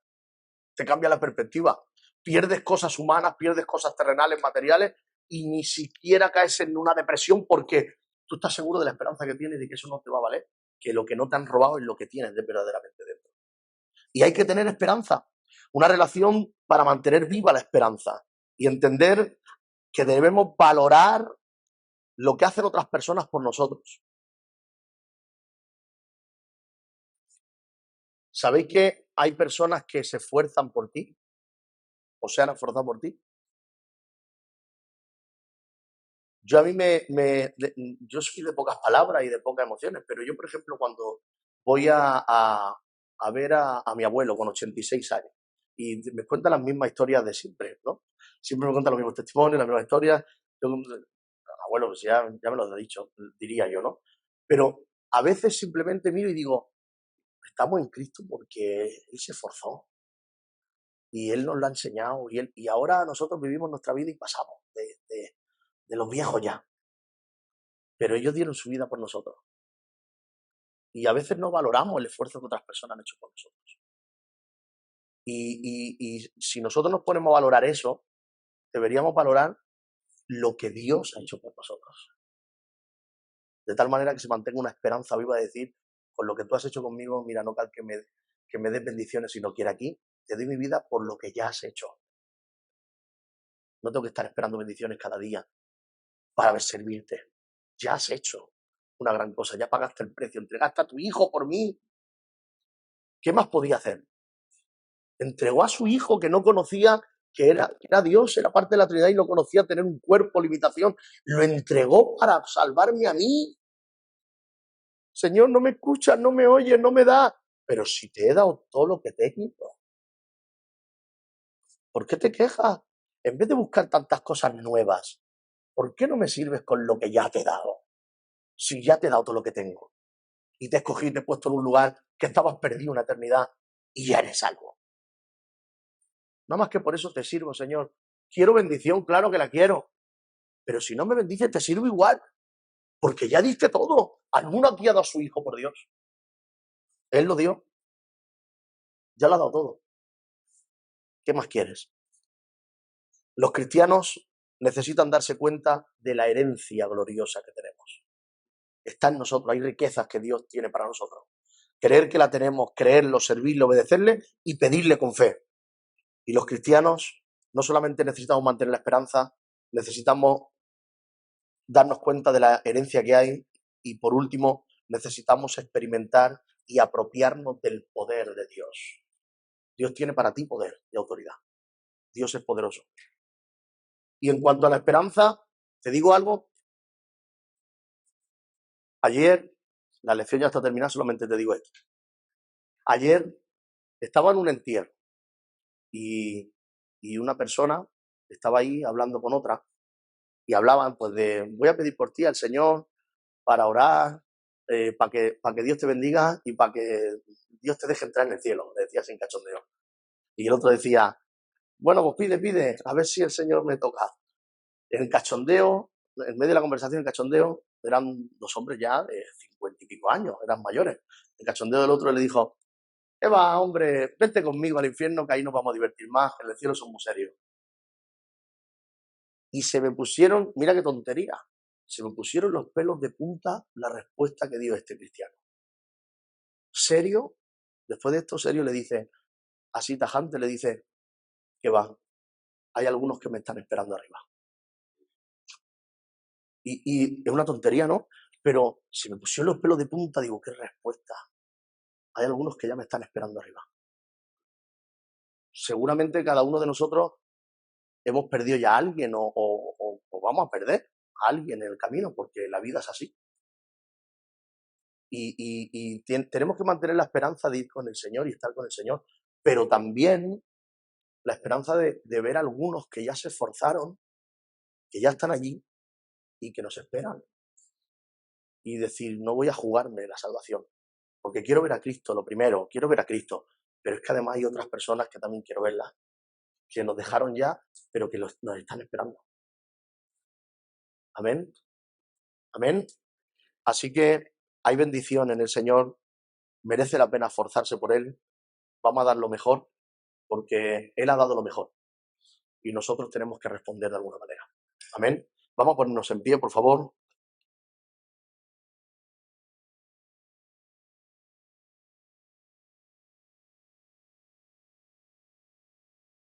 Speaker 1: Te cambia la perspectiva. Pierdes cosas humanas, pierdes cosas terrenales, materiales y ni siquiera caes en una depresión porque tú estás seguro de la esperanza que tienes y de que eso no te va a valer, que lo que no te han robado es lo que tienes de verdaderamente dentro. Y hay que tener esperanza, una relación para mantener viva la esperanza y entender que debemos valorar lo que hacen otras personas por nosotros. ¿Sabéis que hay personas que se esfuerzan por ti? ¿O se han esforzado por ti? Yo a mí yo soy de pocas palabras y de pocas emociones, pero yo, por ejemplo, cuando voy a ver a mi abuelo con 86 años y me cuenta las mismas historias de siempre, ¿no? Siempre me cuenta los mismos testimonios, las mismas historias. Yo, abuelo, pues ya me lo he dicho, diría yo, ¿no? Pero a veces simplemente miro y digo, estamos en Cristo porque Él se esforzó y Él nos lo ha enseñado y ahora nosotros vivimos nuestra vida y pasamos de los viejos ya. Pero ellos dieron su vida por nosotros. Y a veces no valoramos el esfuerzo que otras personas han hecho por nosotros. Y si nosotros nos ponemos a valorar eso, deberíamos valorar lo que Dios ha hecho por nosotros. De tal manera que se mantenga una esperanza viva de decir, con lo que tú has hecho conmigo, mira, no cal que me des bendiciones si no quiere aquí, te doy mi vida por lo que ya has hecho. No tengo que estar esperando bendiciones cada día para servirte. Ya has hecho una gran cosa, ya pagaste el precio, entregaste a tu hijo por mí. ¿Qué más podía hacer? Entregó a su hijo que no conocía, que era Dios, era parte de la Trinidad y no conocía tener un cuerpo, limitación. Lo entregó para salvarme a mí. Señor, no me escuchas, no me oyes, no me da. Pero si te he dado todo lo que te he quitado, ¿por qué te quejas? En vez de buscar tantas cosas nuevas, ¿por qué no me sirves con lo que ya te he dado? Si ya te he dado todo lo que tengo. Y te he escogido y te he puesto en un lugar que estabas perdido una eternidad y ya eres algo. Nada más que por eso te sirvo, Señor. Quiero bendición, claro que la quiero. Pero si no me bendices, te sirvo igual. Porque ya diste todo. Alguno aquí ha dado a su hijo por Dios. Él lo dio. Ya lo ha dado todo. ¿Qué más quieres? Los cristianos necesitan darse cuenta de la herencia gloriosa que tenemos. Está en nosotros, hay riquezas que Dios tiene para nosotros. Creer que la tenemos, creerlo, servirle, obedecerle y pedirle con fe. Y los cristianos no solamente necesitamos mantener la esperanza, necesitamos darnos cuenta de la herencia que hay y, por último, necesitamos experimentar y apropiarnos del poder de Dios. Dios tiene para ti poder y autoridad. Dios es poderoso. Y en cuanto a la esperanza, te digo algo. Ayer, la lección ya está terminada, solamente te digo esto. Ayer estaba en un entierro y una persona estaba ahí hablando con otra y hablaban pues de, voy a pedir por ti al Señor para orar, para que Dios te bendiga y para que Dios te deje entrar en el cielo, le decía sin cachondeo. Y el otro decía, bueno, pues pide, a ver si el Señor me toca. En el cachondeo, en medio de la conversación, el cachondeo, eran dos hombres ya de 50 y pico años, eran mayores. El cachondeo del otro le dijo, Eva, hombre, vente conmigo al infierno que ahí nos vamos a divertir más, que en el cielo son muy serios. Y se me pusieron, mira qué tontería, se me pusieron los pelos de punta la respuesta que dio este cristiano. Serio, después de esto, serio le dice, así tajante le dice, que va, hay algunos que me están esperando arriba. Y es una tontería, ¿no? Pero si me pusieron los pelos de punta, digo, ¿qué respuesta? Hay algunos que ya me están esperando arriba. Seguramente cada uno de nosotros hemos perdido ya a alguien o vamos a perder a alguien en el camino, porque la vida es así. Y tenemos que mantener la esperanza de ir con el Señor y estar con el Señor, pero también la esperanza de ver a algunos que ya se esforzaron, que ya están allí y que nos esperan. Y decir, no voy a jugarme la salvación, porque quiero ver a Cristo, lo primero, quiero ver a Cristo, pero es que además hay otras personas que también quiero verlas, que nos dejaron ya, pero que nos están esperando. Amén. Amén. Así que hay bendición en el Señor, merece la pena esforzarse por Él, vamos a dar lo mejor, porque Él ha dado lo mejor y nosotros tenemos que responder de alguna manera. Amén. Vamos a ponernos en pie, por favor.